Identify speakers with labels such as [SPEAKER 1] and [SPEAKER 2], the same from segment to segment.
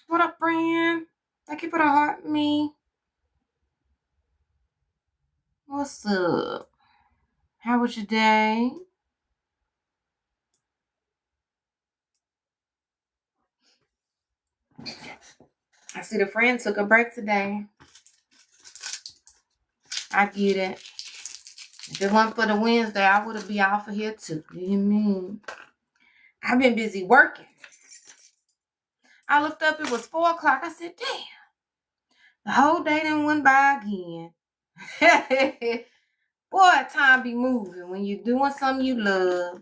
[SPEAKER 1] What up, friend? Thank you for the heart, me. What's up? How was your day? I see the friend took a break today. I get it. If it wasn't for the Wednesday, I would have been off of here too. You hear me? I've been busy working. I looked up, it was 4 o'clock. I said, damn, the whole day done went by again. Boy, time be moving when you're doing something you love.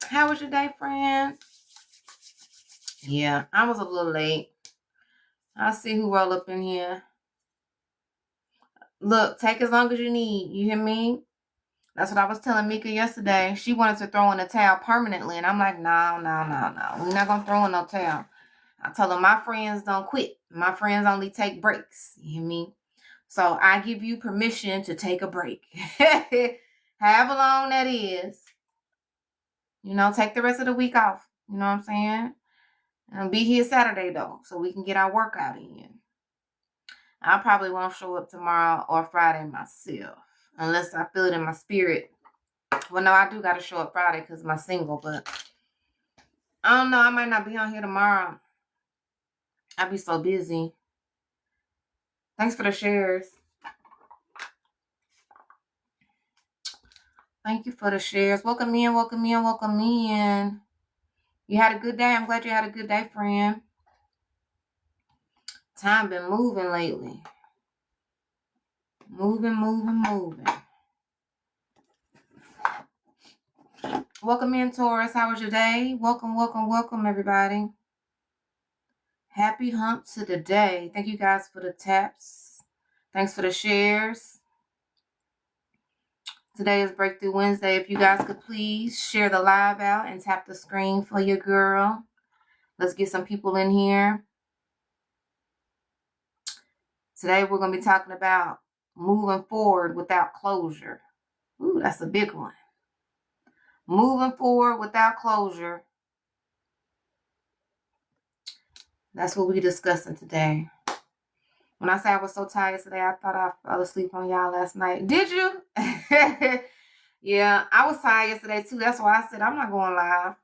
[SPEAKER 1] How was your day, friend? Yeah, I was a little late. I'll see who roll up in here. Look, take as long as you need. You hear me? That's what I was telling Mika yesterday. She wanted to throw in a towel permanently. And I'm like, no. We're not going to throw in no towel. I told her my friends don't quit. My friends only take breaks. You hear me? So I give you permission to take a break. However long that is. You know, take the rest of the week off. You know what I'm saying? And be here Saturday, though, so we can get our workout in. I probably won't show up tomorrow or Friday myself, unless I feel it in my spirit Well, no, I do got to show up Friday because my single, but I don't know. I might not be on here tomorrow. I'll be so busy. Thanks for the shares. Thank you for the shares. Welcome in, welcome in, welcome in. You had a good day? I'm glad you had a good day, friend. Time been moving lately. Moving. Welcome in, Taurus. How was your day? Welcome, everybody. Happy hump to the day. Thank you guys for the taps. Thanks for the shares. Today is Breakthrough Wednesday. If you guys could please share the live out and tap the screen for your girl. Let's get some people in here. Today we're going to be talking about moving forward without closure. Ooh, that's a big one. Moving forward without closure. That's what we're discussing today. When I say I was so tired today, I thought I fell asleep on y'all last night. Did you? Yeah, I was tired yesterday too. That's why I said I'm not going live.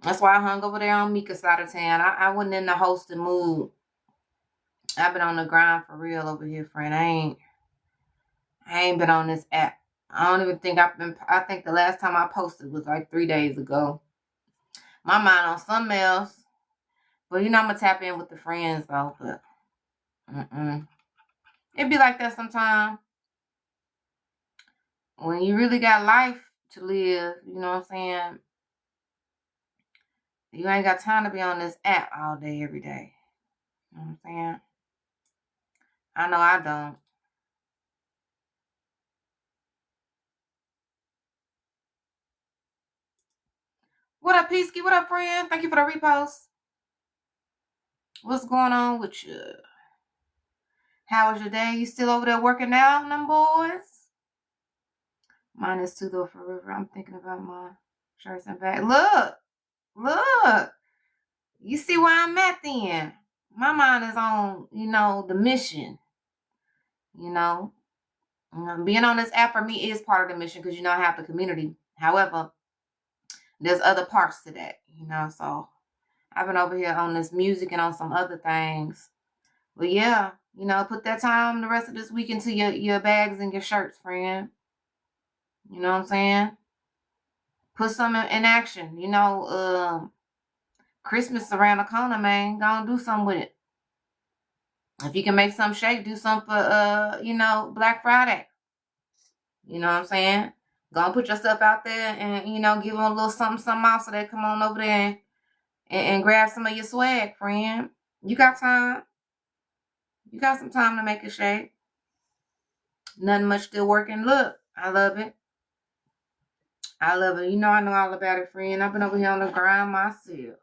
[SPEAKER 1] That's why I hung over there on Mika's side of town. I wasn't in the hosting mood. I've been on the grind for real over here, friend. I ain't been on this app. I don't even think I think the last time I posted was like 3 days ago. My mind on something else. But I'm going to tap in with the friends though. But it be like that sometimes. When you really got life to live, you know what I'm saying? You ain't got time to be on this app all day, every day. You know what I'm saying? I know I don't. What up, Peasky? What up, friend? Thank you for the repost. What's going on with you? How was your day? You still over there working out, them boys? Mine is too, though, for River. I'm thinking about my shirts and bags. Look. You see where I'm at then. My mind is on, the mission. Being on this app for me is part of the mission because, I have the community. However, there's other parts to that, so I've been over here on this music and on some other things. But yeah, put that time the rest of this week into your bags and your shirts, friend. You know what I'm saying? Put some in action. Christmas around the corner, man. Go and do something with it. If you can make some shake, do something for, Black Friday. You know what I'm saying? Go and put yourself out there and, give them a little something off so they come on over there and grab some of your swag, friend. You got time. You got some time to make a shake. Nothing much still working. Look, I love it. I know all about it, friend. I've been over here on the grind myself.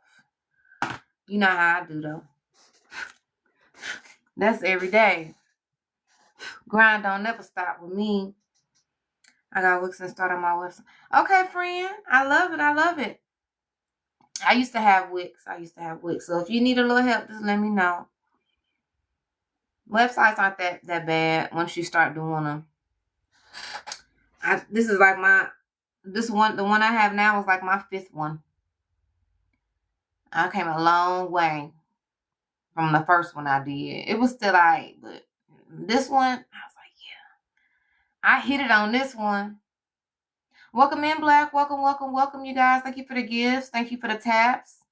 [SPEAKER 1] You know how I do, though. That's every day. Grind don't never stop with me. I got Wix and start on my website. Okay, friend. I love it. I used to have Wix. So if you need a little help, just let me know. Websites aren't that bad once you start doing them. This is like the one I have now is like my 5th one. I came a long way from the first one I did. It was still alright, but this one, I was like, yeah. I hit it on this one. Welcome in, Black. Welcome, you guys. Thank you for the gifts. Thank you for the taps.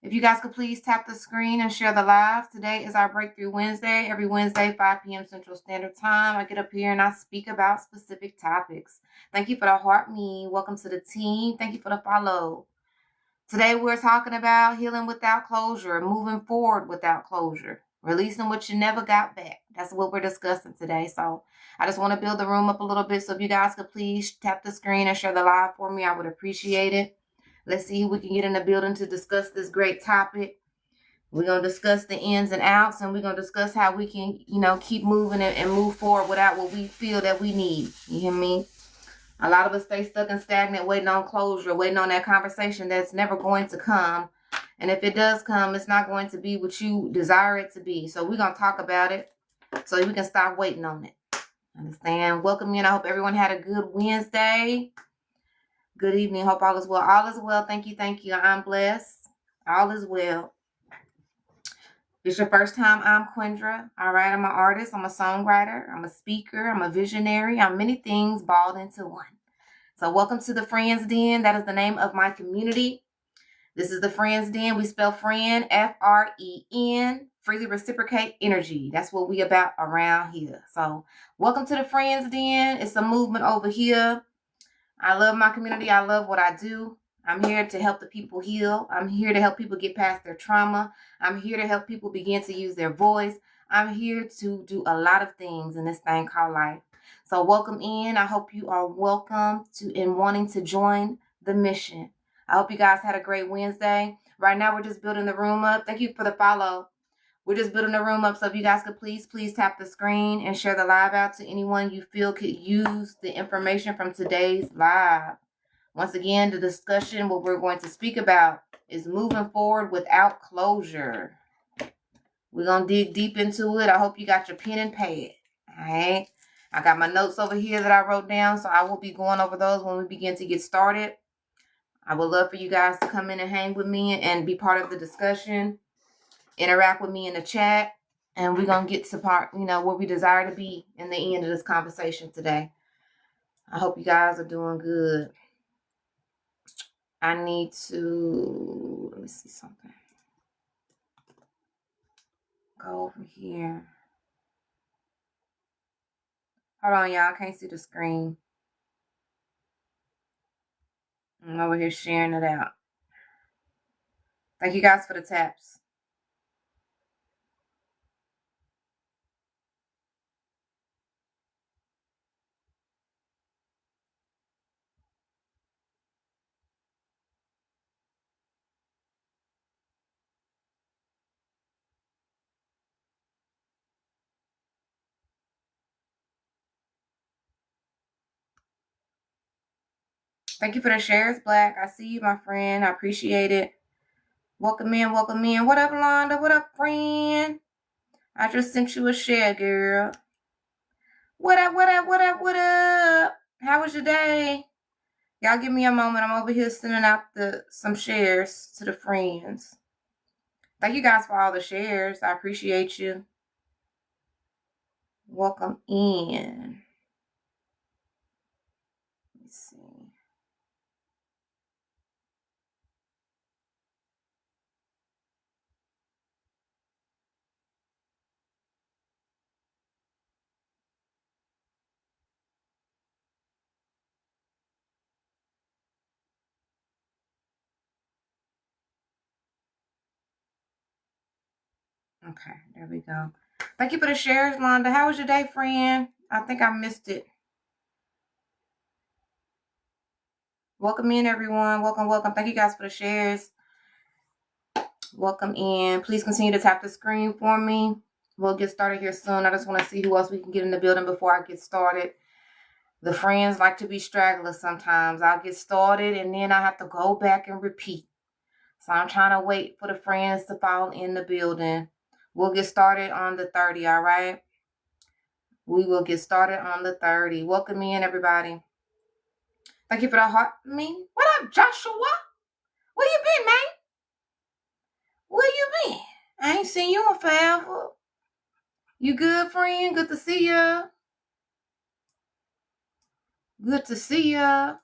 [SPEAKER 1] If you guys could please tap the screen and share the live. Today is our Breakthrough Wednesday. Every Wednesday, 5 p.m. Central Standard Time. I get up here and I speak about specific topics. Thank you for the heart me. Welcome to the team. Thank you for the follow. Today, we're talking about healing without closure, moving forward without closure, releasing what you never got back. That's what we're discussing today. So I just want to build the room up a little bit. So if you guys could please tap the screen and share the live for me, I would appreciate it. Let's see who we can get in the building to discuss this great topic. We're going to discuss the ins and outs, and we're going to discuss how we can, keep moving and move forward without what we feel that we need. You hear me? A lot of us stay stuck and stagnant, waiting on closure, waiting on that conversation that's never going to come. And if it does come, it's not going to be what you desire it to be. So we're going to talk about it so we can stop waiting on it. Understand? Welcome in. I hope everyone had a good Wednesday. Good evening. Hope all is well. All is well. Thank you. Thank you. I'm blessed. All is well. If it's your first time, I'm Quindra. All right. I'm an artist. I'm a songwriter. I'm a speaker. I'm a visionary. I'm many things balled into one. So welcome to the Friends Den. That is the name of my community. This is the Friends Den. We spell friend, F-R-E-N. Freely reciprocate energy. That's what we about around here. So welcome to the Friends Den. It's a movement over here. I love my community. I love what I do. I'm here to help the people heal. I'm here to help people get past their trauma. I'm here to help people begin to use their voice. I'm here to do a lot of things in this thing called life. So welcome in. I hope you are welcome to and wanting to join the mission. I hope you guys had a great Wednesday. Right now, we're just building the room up. Thank you for the follow. We're just building the room up. So if you guys could please tap the screen and share the live out to anyone you feel could use the information from today's live. Once again, the discussion, what we're going to speak about is moving forward without closure. We're going to dig deep into it. I hope you got your pen and pad. All right. I got my notes over here that I wrote down, so I will be going over those when we begin to get started. I would love for you guys to come in and hang with me and be part of the discussion. Interact with me in the chat, and we're going to get to part, where we desire to be in the end of this conversation today. I hope you guys are doing good. I need to, let me see something. Go over here. Hold on, y'all. I can't see the screen. I'm over here sharing it out. Thank you guys for the taps. Thank you for the shares, Black. I see you, my friend. I appreciate it. Welcome in, welcome in. What up, Londa? What up, friend? I just sent you a share, girl. What up, what up, what up, what up? How was your day? Y'all give me a moment. I'm over here sending out some shares to the friends. Thank you guys for all the shares. I appreciate you. Welcome in. Let's see. Okay, there we go. Thank you for the shares, Londa. How was your day, friend? I think I missed it. Welcome in, everyone. Welcome, welcome. Thank you guys for the shares. Welcome in. Please continue to tap the screen for me. We'll get started here soon. I just want to see who else we can get in the building before I get started. The friends like to be stragglers sometimes. I'll get started and then I have to go back and repeat. So I'm trying to wait for the friends to fall in the building. We'll get started on the 30, all right? We will get started on the 30. Welcome in, everybody. Thank you for the heart. Me? What up, Joshua? Where you been, man? Where you been? I ain't seen you in forever. You good, friend? Good to see ya. Good to see ya.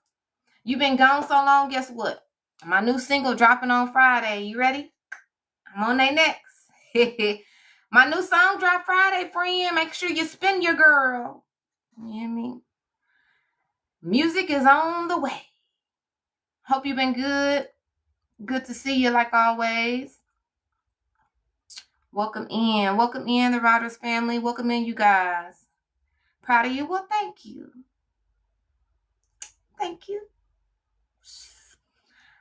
[SPEAKER 1] You been gone so long, guess what? My new single dropping on Friday. You ready? I'm on they next. My new song drop Friday, friend. Make sure you spin your girl. You hear me? Music is on the way. Hope you've been good. Good to see you like always. Welcome in. Welcome in, the Riders family. Welcome in, you guys. Proud of you? Well, thank you. Thank you.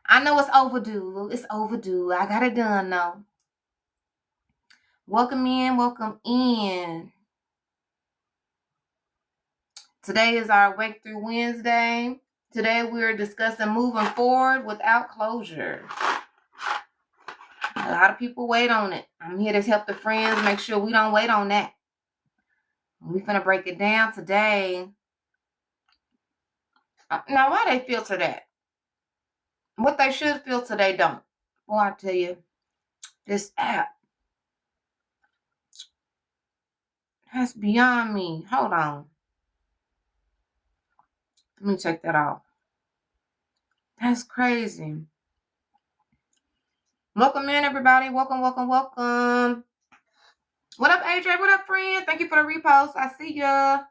[SPEAKER 1] I know it's overdue. It's overdue. I got it done though. Welcome in. Welcome in. Today is our Wake Through Wednesday. Today we're discussing moving forward without closure. A lot of people wait on it. I'm here to help the friends make sure we don't wait on that. We're going to break it down today. Now, why they filter that? What they should feel till they don't. Boy, I tell you, this app, that's beyond me. Hold on. Let me check that out. That's crazy. Welcome in, everybody. Welcome, welcome, welcome. What up, AJ? What up, friend? Thank you for the repost. I see ya.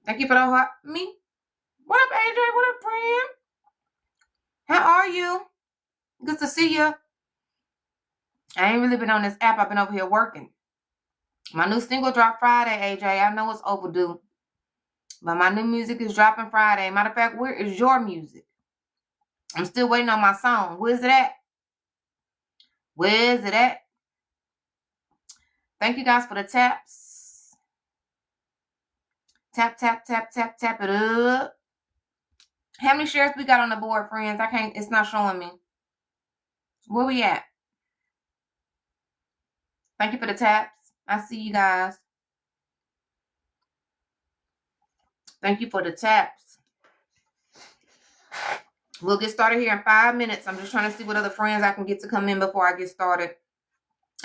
[SPEAKER 1] Thank you for the heart. Me? What up, AJ? What up, friend? How are you? Good to see you. I ain't really been on this app. I've been over here working. My new single dropped Friday, AJ. I know it's overdue. But my new music is dropping Friday. Matter of fact, where is your music? I'm still waiting on my song. Where's it at? Where's it at? Thank you guys for the taps. Tap, tap, tap, tap, tap it up. How many shares we got on the board, friends? It's not showing me. Where we at? Thank you for the taps. I see you guys. Thank you for the taps. We'll get started here in 5 minutes. I'm just trying to see what other friends I can get to come in before I get started.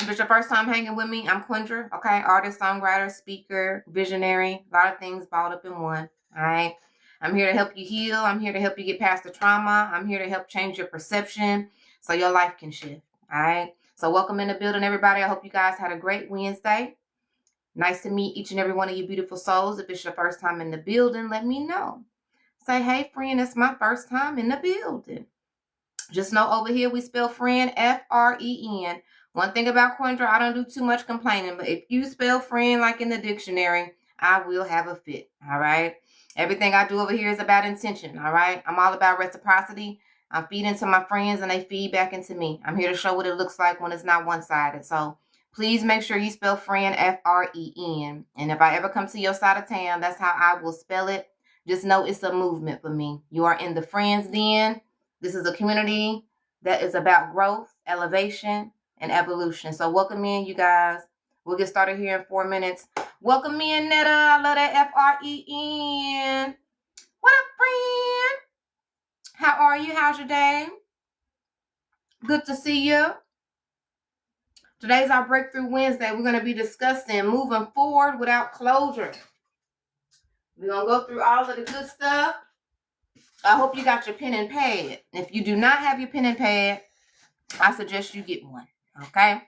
[SPEAKER 1] If it's your first time hanging with me, I'm Quindra, okay? Artist, songwriter, speaker, visionary, a lot of things balled up in one, all right? I'm here to help you heal. I'm here to help you get past the trauma. I'm here to help change your perception so your life can shift, all right? So welcome in the building, everybody. I hope you guys had a great Wednesday. Nice to meet each and every one of you beautiful souls. If it's your first time in the building, let me know. Say, hey, friend, it's my first time in the building. Just know over here we spell friend F-R-E-N. One thing about Quindra, I don't do too much complaining, but if you spell friend like in the dictionary, I will have a fit, all right? Everything I do over here is about intention, all right? I'm all about reciprocity. I feed into my friends and they feed back into me. I'm here to show what it looks like when it's not one-sided. So please make sure you spell friend F-R-E-N. And if I ever come to your side of town, that's how I will spell it. Just know it's a movement for me. You are in the Friends Den. This is a community that is about growth, elevation, and evolution. So welcome in, you guys. We'll get started here in 4 minutes. Welcome in, Netta. I love that F-R-E-N. What up, friend? How are you? How's your day? Good to see you. Today's our Breakthrough Wednesday. We're going to be discussing moving forward without closure. We're going to go through all of the good stuff. I hope you got your pen and pad. If you do not have your pen and pad, I suggest you get one, okay?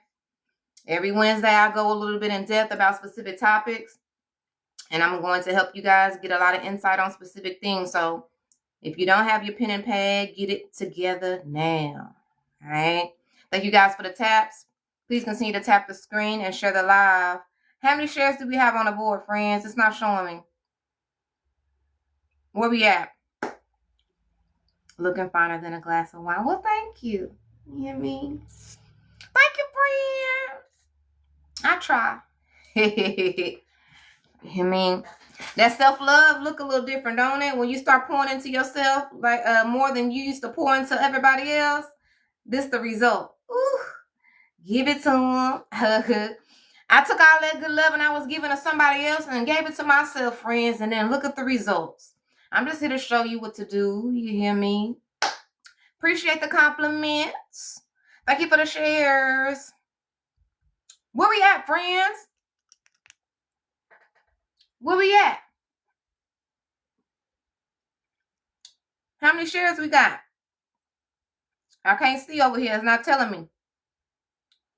[SPEAKER 1] Every Wednesday, I go a little bit in depth about specific topics, and I'm going to help you guys get a lot of insight on specific things. So if you don't have your pen and pad, get it together now, all right? Thank you guys for the taps. Please continue to tap the screen and share the live. How many shares do we have on the board, friends? It's not showing me. Where we at? Looking finer than a glass of wine. Well, thank you. You hear me? Thank you, friends. I try. You mean that self-love look a little different, don't it? When you start pouring into yourself like more than you used to pour into everybody else, this the result. Ooh, give it to them. I took all that good love and I was giving to somebody else and gave it to myself, friends, and then look at the results. I'm just here to show you what to do. You hear me? Appreciate the compliments. Thank you for the shares. Where we at, friends? Where we at? How many shares we got? I can't see over here. It's not telling me.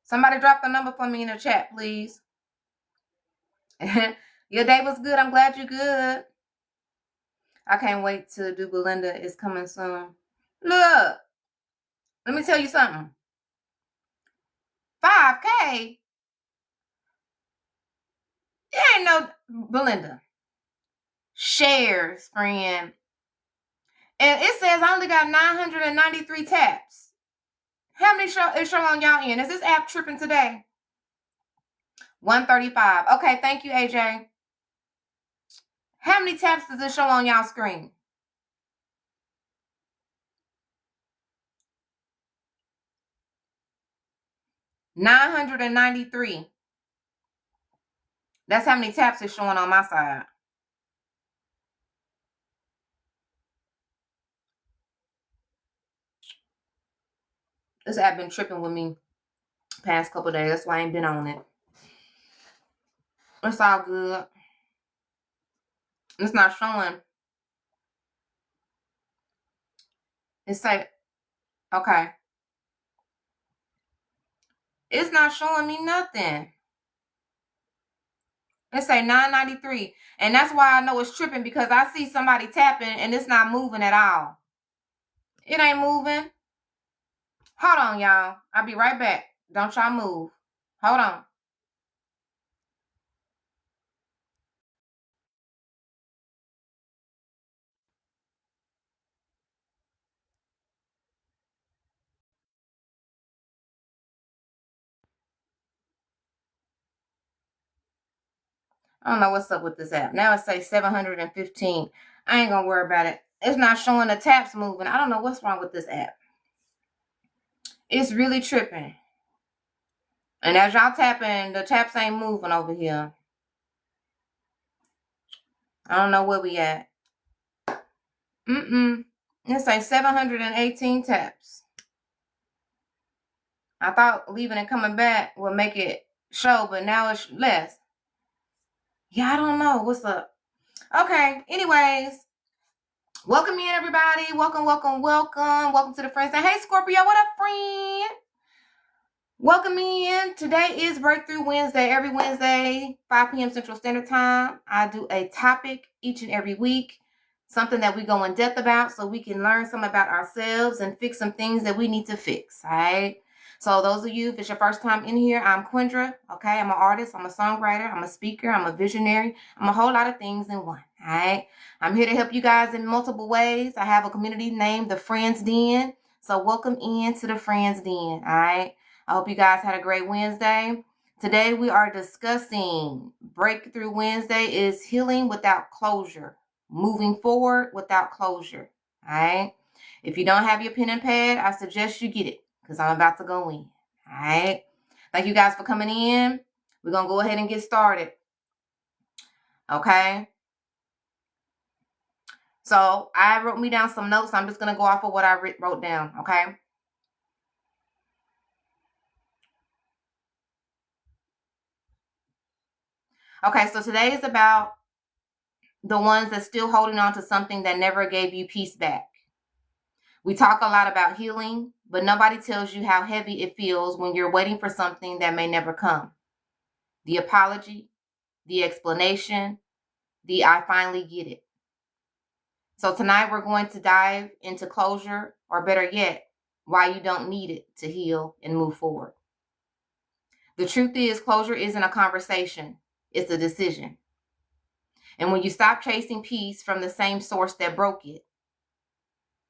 [SPEAKER 1] Somebody drop the number for me in the chat, please. Your day was good. I'm glad you're good. I can't wait to do Belinda. It's coming soon. Look, let me tell you something. 5K? It ain't no Belinda. Shares, friend. And it says I only got 993 taps. How many is showing on y'all end? Is this app tripping today? 135. Okay, thank you, AJ. How many taps does it show on y'all screen? 993. That's how many taps it's showing on my side. This app been tripping with me past couple days. That's why I ain't been on it. It's all good. It's not showing. It's like, okay. It's not showing me nothing. It say 993. And that's why I know it's tripping, because I see somebody tapping and it's not moving at all. It ain't moving. Hold on, y'all. I'll be right back. Don't y'all move. Hold on. I don't know what's up with this app. Now it says 715. I ain't gonna worry about it. It's not showing the taps moving. I don't know what's wrong with this app. It's really tripping. And as y'all tapping, the taps ain't moving over here. I don't know where we at. It says 718 taps. I thought leaving and coming back would make it show, but now it's less. Yeah, I don't know. What's up? Okay, anyways. Welcome in, everybody. Welcome to the friends. Hey, Scorpio, what up, friend? Welcome in. Today is Breakthrough Wednesday. Every Wednesday, 5 p.m. Central Standard Time, I do a topic each and every week, something that we go in depth about so we can learn some about ourselves and fix some things that we need to fix, all right? So those of you, if it's your first time in here, I'm Quindra, okay? I'm an artist, I'm a songwriter, I'm a speaker, I'm a visionary, I'm a whole lot of things in one, all right? I'm here to help you guys in multiple ways. I have a community named The Friends Den, so welcome in to The Friends Den, all right? I hope you guys had a great Wednesday. Today we are discussing Breakthrough Wednesday is healing without closure, moving forward without closure, all right? If you don't have your pen and pad, I suggest you get it, because I'm about to go in, all right? Thank you guys for coming in. We're going to go ahead and get started, okay? So I wrote me down some notes. I'm just going to go off of what I wrote down, okay? Okay, so today is about the ones that's still holding on to something that never gave you peace back. We talk a lot about healing, but nobody tells you how heavy it feels when you're waiting for something that may never come. The apology, the explanation, the I finally get it. So tonight we're going to dive into closure, or better yet, why you don't need it to heal and move forward. The truth is, closure isn't a conversation, it's a decision. And when you stop chasing peace from the same source that broke it,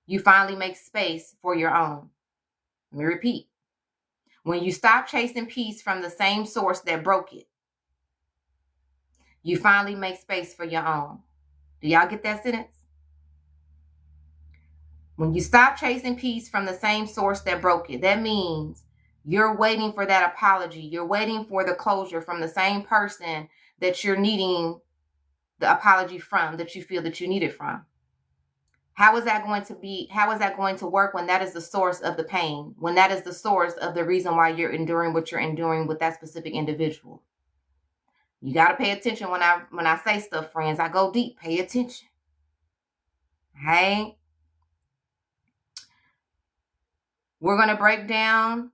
[SPEAKER 1] you finally make space for your own. Let me repeat. When you stop chasing peace from the same source that broke it, you finally make space for your own. Do y'all get that sentence? When you stop chasing peace from the same source that broke it, that means you're waiting for that apology. You're waiting for the closure from the same person that you're needing the apology from, that you feel that you need it from. How is that going to work when that is the source of the pain, when that is the source of the reason why you're enduring what you're enduring with that specific individual? You got to pay attention when I say stuff, friends. I go deep. Pay attention. Okay? We're going to break down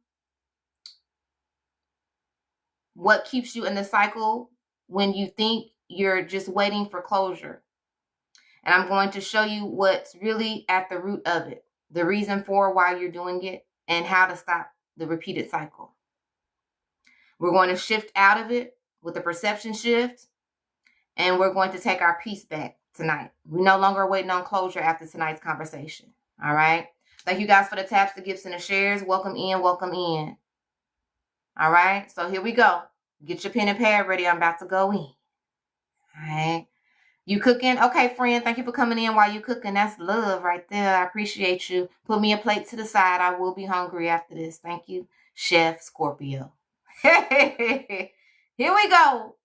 [SPEAKER 1] what keeps you in the cycle when you think you're just waiting for closure. And I'm going to show you what's really at the root of it, the reason for why you're doing it, and how to stop the repeated cycle. We're going to shift out of it with a perception shift, and we're going to take our peace back tonight. We're no longer waiting on closure after tonight's conversation. All right? Thank you guys for the taps, the gifts, and the shares. Welcome in, welcome in. All right? So here we go. Get your pen and pad ready. I'm about to go in. All right? You cooking? Okay, friend. Thank you for coming in while you cooking. That's love right there. I appreciate you. Put me a plate to the side. I will be hungry after this. Thank you, Chef Scorpio. Here we go.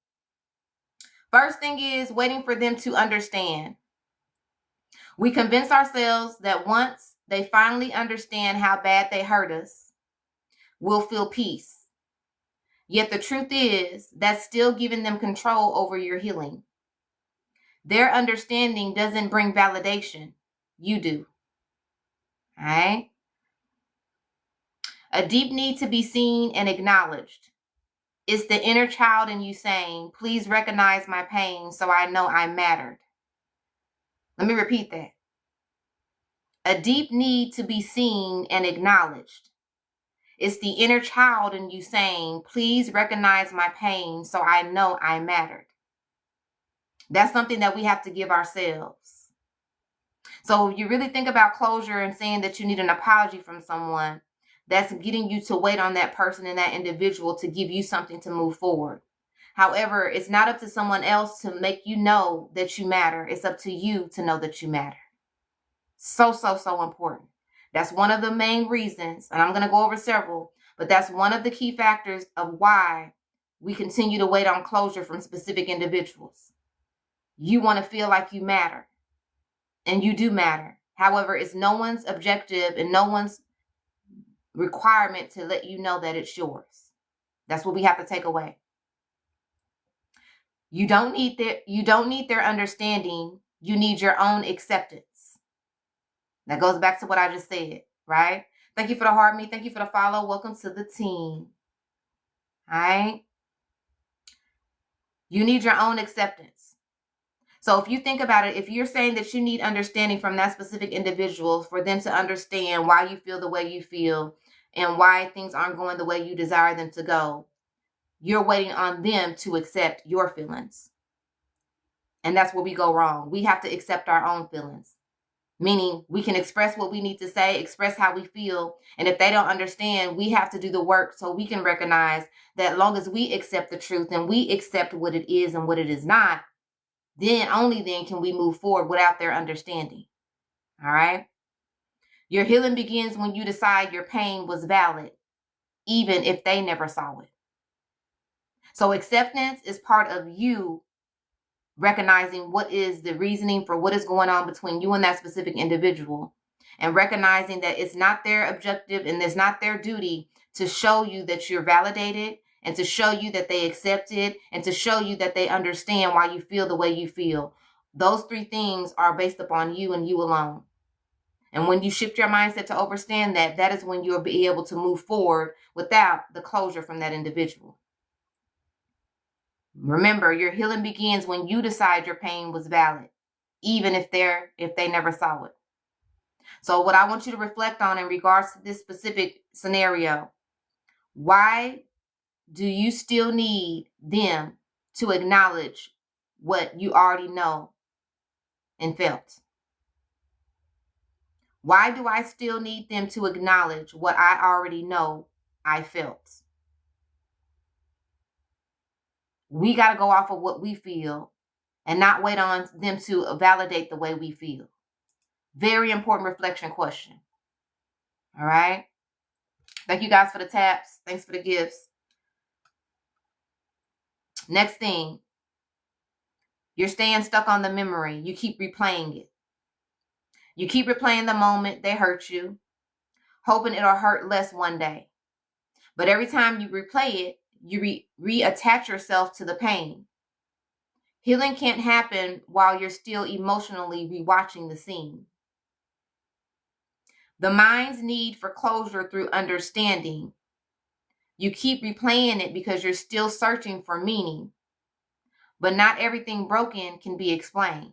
[SPEAKER 1] First thing is waiting for them to understand. We convince ourselves that once they finally understand how bad they hurt us, will feel peace. Yet the truth is that's still giving them control over your healing. Their understanding doesn't bring validation. You do. All right? A deep need to be seen and acknowledged. It's the inner child in you saying, please recognize my pain so I know I mattered. Let me repeat that. A deep need to be seen and acknowledged. It's the inner child in you saying, please recognize my pain so I know I mattered. That's something that we have to give ourselves. So if you really think about closure and saying that you need an apology from someone, that's getting you to wait on that person and that individual to give you something to move forward. However, it's not up to someone else to make you know that you matter. It's up to you to know that you matter. So important. That's one of the main reasons, and I'm going to go over several, but that's one of the key factors of why we continue to wait on closure from specific individuals. You want to feel like you matter, and you do matter. However, it's no one's objective and no one's requirement to let you know that it's yours. That's what we have to take away. You don't need their understanding. You need your own acceptance. That goes back to what I just said, right? Thank you for the heart me. Thank you for the follow. Welcome to the team. All right? You need your own acceptance. So if you think about it, if you're saying that you need understanding from that specific individual for them to understand why you feel the way you feel and why things aren't going the way you desire them to go, you're waiting on them to accept your feelings. And that's where we go wrong. We have to accept our own feelings. Meaning we can express what we need to say, express how we feel. And if they don't understand, we have to do the work so we can recognize that as long as we accept the truth and we accept what it is and what it is not, then only then can we move forward without their understanding. All right? Your healing begins when you decide your pain was valid, even if they never saw it. So acceptance is part of you recognizing what is the reasoning for what is going on between you and that specific individual, and recognizing that it's not their objective and it's not their duty to show you that you're validated and to show you that they accept it and to show you that they understand why you feel the way you feel. Those three things are based upon you and you alone. And when you shift your mindset to understand that, that is when you'll be able to move forward without the closure from that individual. Remember, your healing begins when you decide your pain was valid, even if they never saw it. So what I want you to reflect on in regards to this specific scenario, why do you still need them to acknowledge what you already know and felt? Why do I still need them to acknowledge what I already know I felt? We got to go off of what we feel and not wait on them to validate the way we feel. Very important reflection question. All right. Thank you guys for the taps. Thanks for the gifts. Next thing, you're staying stuck on the memory. You keep replaying it. You keep replaying the moment they hurt you, hoping it'll hurt less one day. But every time you replay it, you reattach yourself to the pain. Healing can't happen while you're still emotionally rewatching the scene. The mind's need for closure through understanding. You keep replaying it because you're still searching for meaning. But not everything broken can be explained.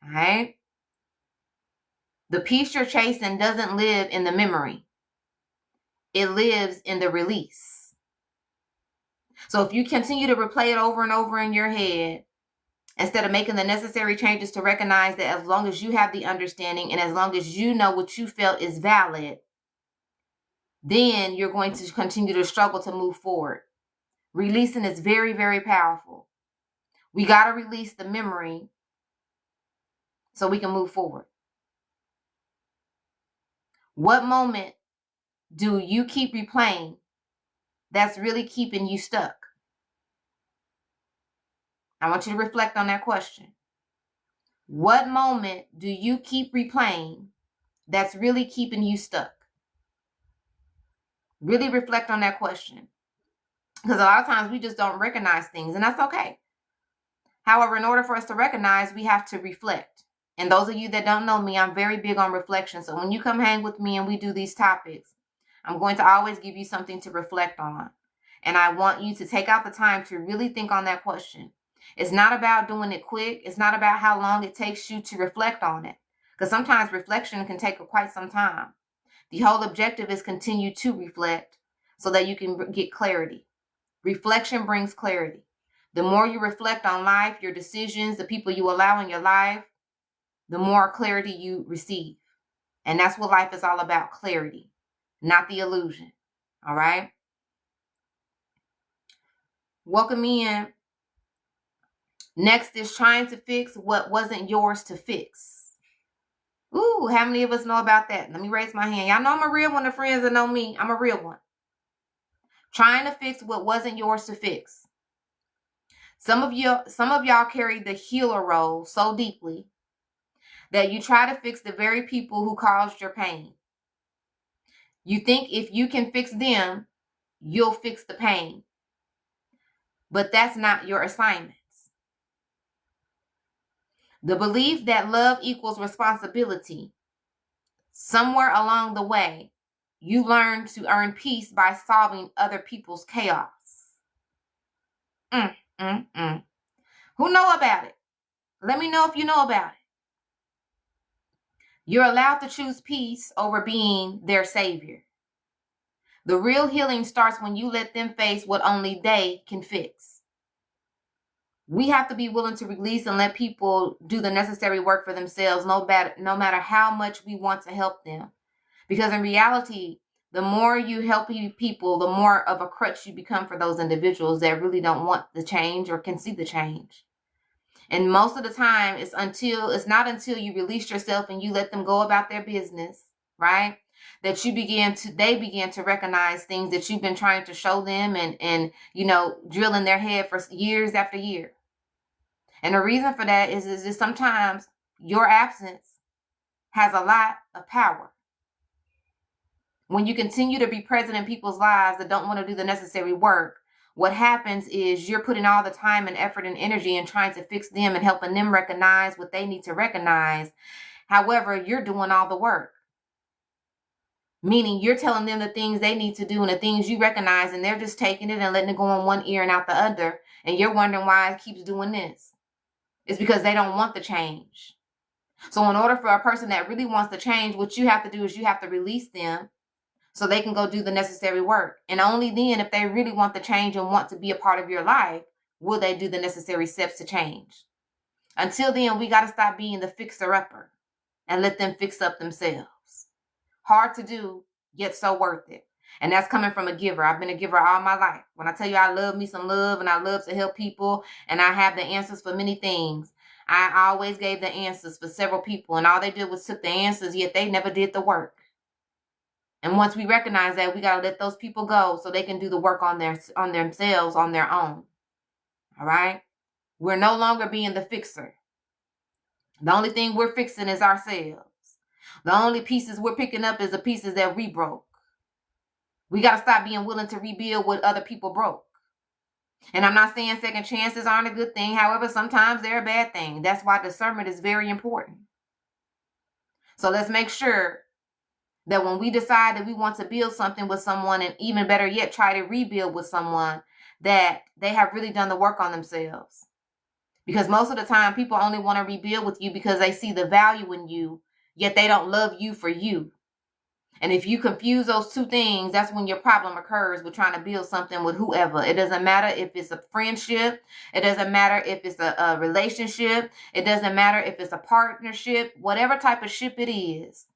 [SPEAKER 1] All right? The peace you're chasing doesn't live in the memory. It lives in the release. So if you continue to replay it over and over in your head, instead of making the necessary changes to recognize that as long as you have the understanding and as long as you know what you felt is valid, then you're going to continue to struggle to move forward. Releasing is very, very powerful. We got to release the memory so we can move forward. What moment do you keep replaying that's really keeping you stuck? I want you to reflect on that question. What moment do you keep replaying that's really keeping you stuck? Really reflect on that question. Because a lot of times we just don't recognize things, and that's okay. However, in order for us to recognize, we have to reflect. And those of you that don't know me, I'm very big on reflection. So when you come hang with me and we do these topics, I'm going to always give you something to reflect on. And I want you to take out the time to really think on that question. It's not about doing it quick. It's not about how long it takes you to reflect on it. Because sometimes reflection can take quite some time. The whole objective is continue to reflect so that you can get clarity. Reflection brings clarity. The more you reflect on life, your decisions, the people you allow in your life, the more clarity you receive. And that's what life is all about, clarity, not the illusion. All right? Welcome in. Next is trying to fix what wasn't yours to fix. Ooh, how many of us know about that? Let me raise my hand. Y'all know I'm a real one. The friends that know me, I'm a real one. Trying to fix what wasn't yours to fix. Some of y'all carry the healer role so deeply that you try to fix the very people who caused your pain. You think if you can fix them, you'll fix the pain. But that's not your assignments. The belief that love equals responsibility. Somewhere along the way, you learn to earn peace by solving other people's chaos. Who know about it? Let me know if you know about it. You're allowed to choose peace over being their savior. The real healing starts when you let them face what only they can fix. We have to be willing to release and let people do the necessary work for themselves, no matter how much we want to help them. Because in reality, the more you help people, the more of a crutch you become for those individuals that really don't want the change or can see the change. And most of the time, it's not until you release yourself and you let them go about their business, right? That they begin to recognize things that you've been trying to show them and drill in their head for years after year. And the reason for that is just sometimes your absence has a lot of power. When you continue to be present in people's lives that don't want to do the necessary work, what happens is you're putting all the time and effort and energy in trying to fix them and helping them recognize what they need to recognize. However, you're doing all the work. Meaning you're telling them the things they need to do and the things you recognize, and they're just taking it and letting it go in one ear and out the other. And you're wondering why it keeps doing this. It's because they don't want the change. So in order for a person that really wants the change, what you have to do is you have to release them so they can go do the necessary work. And only then, if they really want the change and want to be a part of your life, will they do the necessary steps to change. Until then, we got to stop being the fixer-upper and let them fix up themselves. Hard to do, yet so worth it. And that's coming from a giver. I've been a giver all my life. When I tell you I love me some love and I love to help people and I have the answers for many things, I always gave the answers for several people. And all they did was took the answers, yet they never did the work. And once we recognize that, we got to let those people go so they can do the work on themselves, on their own. All right? We're no longer being the fixer. The only thing we're fixing is ourselves. The only pieces we're picking up is the pieces that we broke. We got to stop being willing to rebuild what other people broke. And I'm not saying second chances aren't a good thing. However, sometimes they're a bad thing. That's why discernment is very important. So let's make sure that when we decide that we want to build something with someone, and even better yet, try to rebuild with someone, that they have really done the work on themselves. Because most of the time, people only want to rebuild with you because they see the value in you, yet they don't love you for you. And if you confuse those two things, that's when your problem occurs with trying to build something with whoever. It doesn't matter if it's a friendship. It doesn't matter if it's a relationship. It doesn't matter if it's a partnership. Whatever type of ship it is,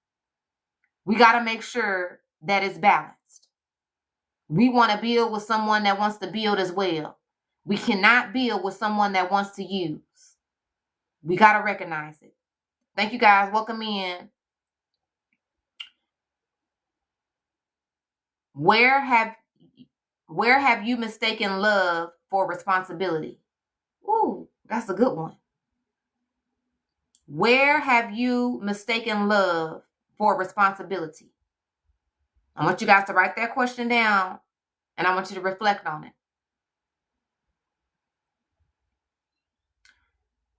[SPEAKER 1] we got to make sure that it's balanced. We want to build with someone that wants to build as well. We cannot build with someone that wants to use. We got to recognize it. Thank you guys. Welcome in. Where have you mistaken love for responsibility? Ooh, that's a good one. Where have you mistaken love for responsibility? I want you guys to write that question down, and I want you to reflect on it.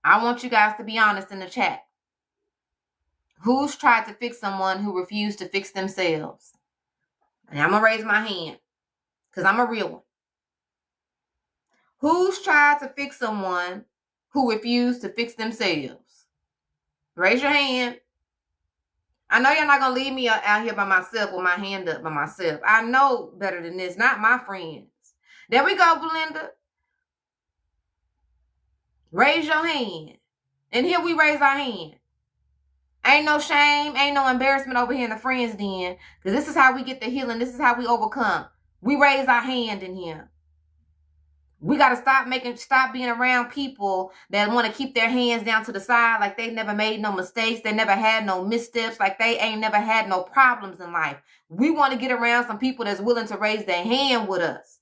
[SPEAKER 1] I want you guys to be honest in the chat. Who's tried to fix someone who refused to fix themselves? And I'm going to raise my hand because I'm a real one. Who's tried to fix someone who refused to fix themselves? Raise your hand. I know you're not going to leave me out here by myself with my hand up by myself. I know better than this. Not my friends. There we go, Belinda. Raise your hand. And here we raise our hand. Ain't no shame. Ain't no embarrassment over here in the friends den. Because this is how we get the healing. This is how we overcome. We raise our hand in here. We got to stop being around people that want to keep their hands down to the side like they never made no mistakes. They never had no missteps, like they ain't never had no problems in life. We want to get around some people that's willing to raise their hand with us.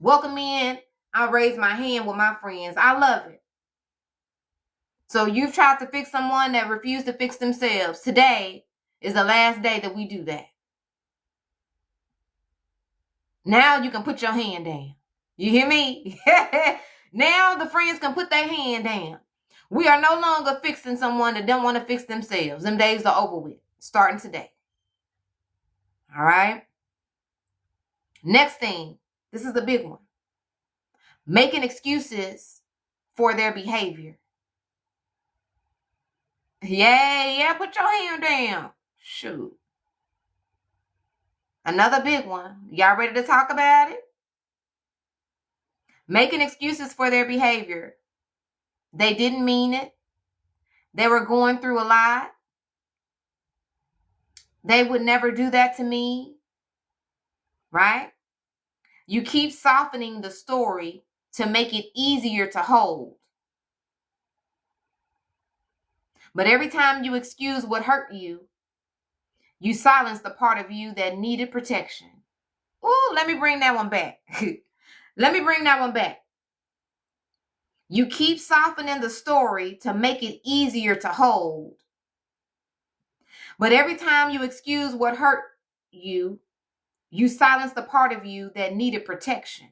[SPEAKER 1] Welcome in. I raise my hand with my friends. I love it. So you've tried to fix someone that refused to fix themselves. Today is the last day that we do that. Now you can put your hand down. You hear me? Now the friends can put their hand down. We are no longer fixing someone that don't want to fix themselves. Them days are over with, starting today. All right? Next thing, this is the big one. Making excuses for their behavior. Yeah, put your hand down. Shoot. Another big one. Y'all ready to talk about it? Making excuses for their behavior. They didn't mean it. They were going through a lot. They would never do that to me. Right? You keep softening the story to make it easier to hold. But every time you excuse what hurt you, you silence the part of you that needed protection. Ooh, let me bring that one back. Let me bring that one back. You keep softening the story to make it easier to hold. But every time you excuse what hurt you, you silence the part of you that needed protection.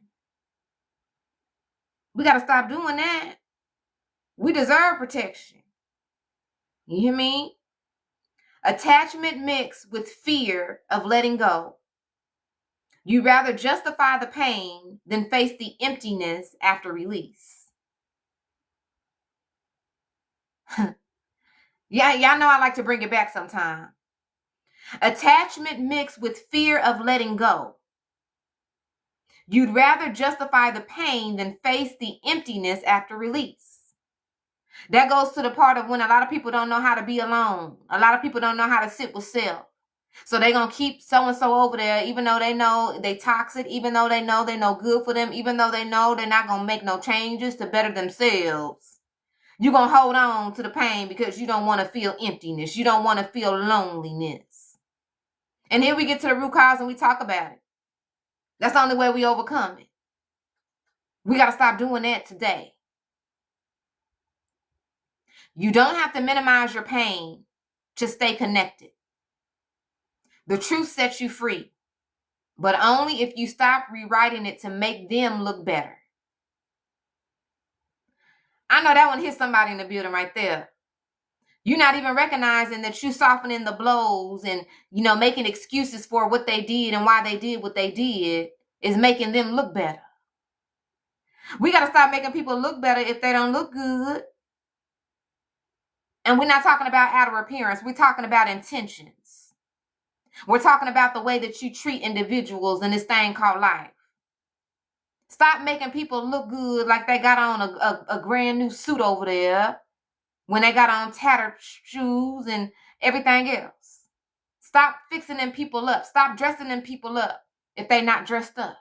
[SPEAKER 1] We got to stop doing that. We deserve protection. You hear me? Attachment mixed with fear of letting go. You'd rather justify the pain than face the emptiness after release. Yeah, y'all know I like to bring it back sometime. Attachment mixed with fear of letting go. You'd rather justify the pain than face the emptiness after release. That goes to the part of when a lot of people don't know how to be alone. A lot of people don't know how to sit with self. So they're going to keep so-and-so over there, even though they know they toxic, even though they know they're no good for them, even though they know they're not going to make no changes to better themselves. You're going to hold on to the pain because you don't want to feel emptiness. You don't want to feel loneliness. And here we get to the root cause and we talk about it. That's the only way we overcome it. We got to stop doing that today. You don't have to minimize your pain to stay connected. The truth sets you free, but only if you stop rewriting it to make them look better. I know that one hit somebody in the building right there. You're not even recognizing that you softening the blows and, making excuses for what they did and why they did what they did is making them look better. We got to stop making people look better if they don't look good. And we're not talking about outer appearance. We're talking about intentions. We're talking about the way that you treat individuals in this thing called life. Stop making people look good like they got on a brand new suit over there when they got on tattered shoes and everything else. Stop fixing them people up. Stop dressing them people up if they're not dressed up.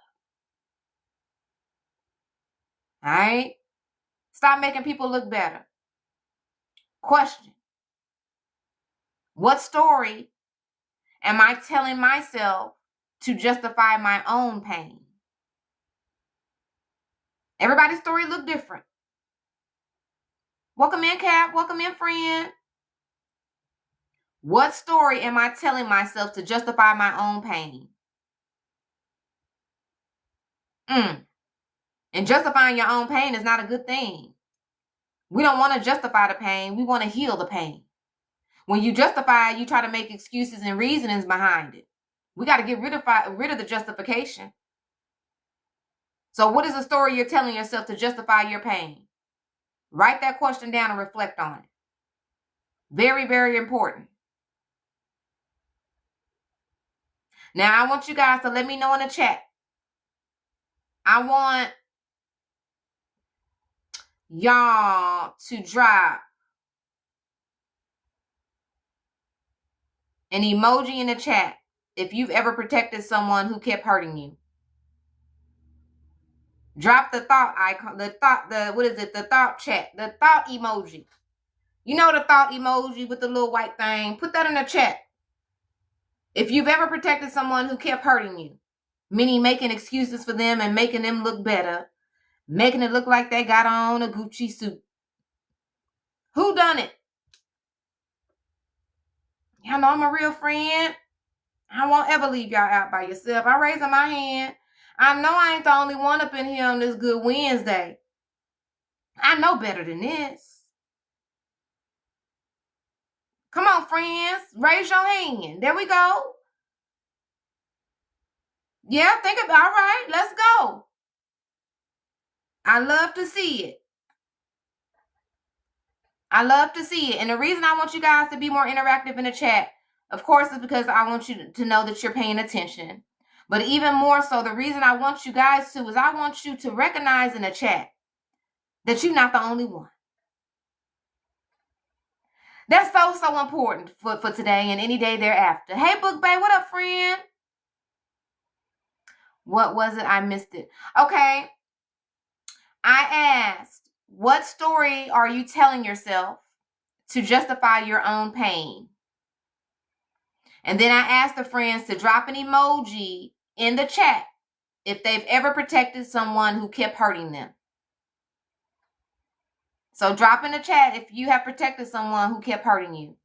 [SPEAKER 1] All right? Stop making people look better. Question. What story am I telling myself to justify my own pain? Everybody's story look different. Welcome in, Cap. Welcome in, friend. What story am I telling myself to justify my own pain? And justifying your own pain is not a good thing. We don't want to justify the pain. We want to heal the pain. When you justify, you try to make excuses and reasonings behind it. We got to get rid of the justification. So what is the story you're telling yourself to justify your pain? Write that question down and reflect on it. Very, very important. Now, I want you guys to let me know in the chat. I want y'all to drop an emoji in the chat if you've ever protected someone who kept hurting you. Drop the thought icon, the thought chat, the thought emoji. You know the thought emoji with the little white thing. Put that in the chat. If you've ever protected someone who kept hurting you, meaning making excuses for them and making them look better, making it look like they got on a Gucci suit. Who done it? Y'all know I'm a real friend. I won't ever leave y'all out by yourself. I'm raising my hand. I know I ain't the only one up in here on this Good Wednesday. I know better than this. Come on, friends. Raise your hand. There we go. Yeah, think about it. All right, let's go. I love to see it. I love to see it. And the reason I want you guys to be more interactive in the chat, of course, is because I want you to know that you're paying attention. But even more so, the reason I want you guys to is I want you to recognize in the chat that you're not the only one. That's so important for today and any day thereafter. Hey, Book Bay, what up, friend? What was it? I missed it. Okay. I asked, what story are you telling yourself to justify your own pain? And then I asked the friends to drop an emoji in the chat if they've ever protected someone who kept hurting them. So drop in the chat if you have protected someone who kept hurting you.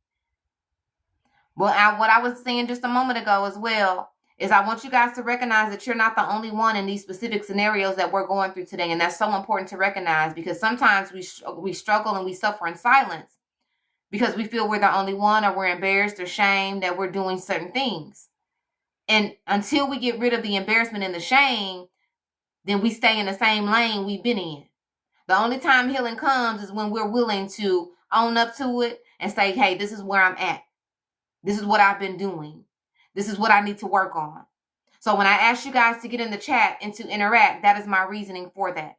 [SPEAKER 1] Well, what I was saying just a moment ago as well is I want you guys to recognize that you're not the only one in these specific scenarios that we're going through today. And that's so important to recognize, because sometimes we struggle and we suffer in silence because we feel we're the only one, or we're embarrassed or shamed that we're doing certain things. And until we get rid of the embarrassment and the shame, then we stay in the same lane we've been in. The only time healing comes is when we're willing to own up to it and say, hey, this is where I'm at. This is what I've been doing. This is what I need to work on. So when I ask you guys to get in the chat and to interact, that is my reasoning for that.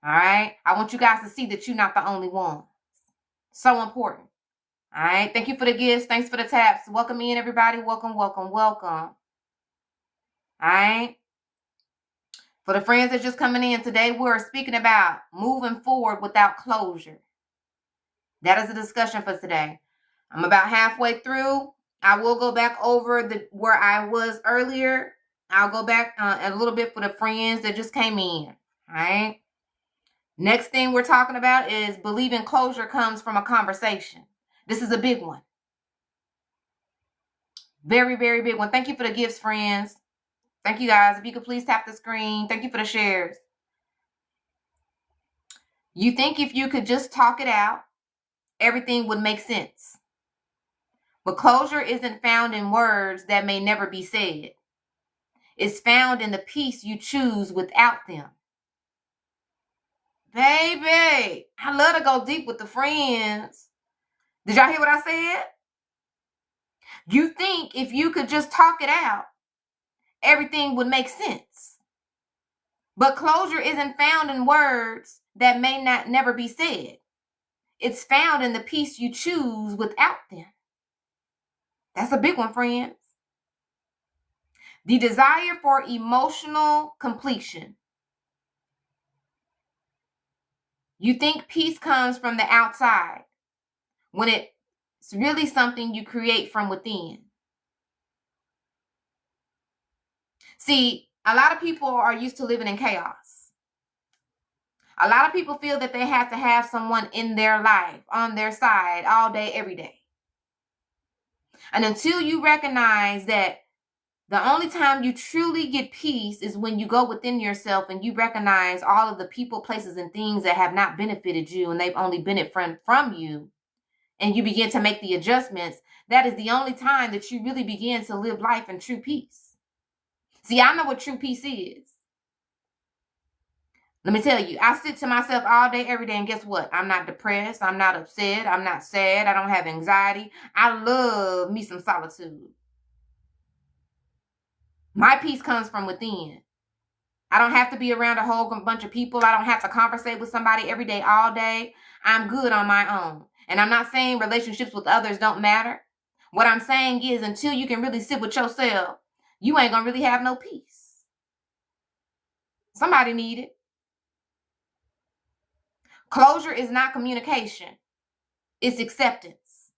[SPEAKER 1] All right? I want you guys to see that you're not the only one. So important. All right? Thank you for the gifts. Thanks for the taps. Welcome in, everybody. Welcome, welcome, welcome. All right? For the friends that are just coming in, today we're speaking about moving forward without closure. That is a discussion for today. I'm about halfway through. I will go back over where I was earlier. I'll go back a little bit for the friends that just came in. All right. Next thing we're talking about is believing closure comes from a conversation. This is a big one. Very, very big one. Thank you for the gifts, friends. Thank you, guys. If you could please tap the screen. Thank you for the shares. You think if you could just talk it out, everything would make sense. But closure isn't found in words that may never be said. It's found in the peace you choose without them. Baby, I love to go deep with the friends. Did y'all hear what I said? You think if you could just talk it out, everything would make sense. But closure isn't found in words that may never be said. It's found in the peace you choose without them. That's a big one, friends. The desire for emotional completion. You think peace comes from the outside when it's really something you create from within. See, a lot of people are used to living in chaos. A lot of people feel that they have to have someone in their life, on their side, all day, every day. And until you recognize that the only time you truly get peace is when you go within yourself and you recognize all of the people, places, and things that have not benefited you and they've only benefited from you, and you begin to make the adjustments, that is the only time that you really begin to live life in true peace. See, I know what true peace is. Let me tell you, I sit to myself all day, every day, and guess what? I'm not depressed. I'm not upset. I'm not sad. I don't have anxiety. I love me some solitude. My peace comes from within. I don't have to be around a whole bunch of people. I don't have to conversate with somebody every day, all day. I'm good on my own. And I'm not saying relationships with others don't matter. What I'm saying is until you can really sit with yourself, you ain't going to really have no peace. Somebody need it. Closure is not communication. It's acceptance.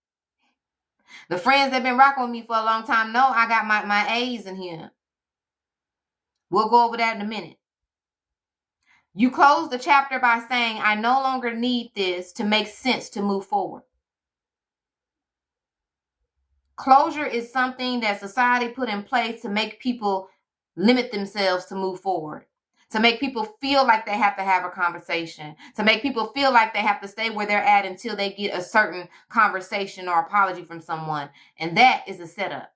[SPEAKER 1] The friends that have been rocking with me for a long time know I got my A's in here. We'll go over that in a minute. You close the chapter by saying, I no longer need this to make sense to move forward. Closure is something that society put in place to make people limit themselves to move forward, to make people feel like they have to have a conversation, to make people feel like they have to stay where they're at until they get a certain conversation or apology from someone. And that is a setup.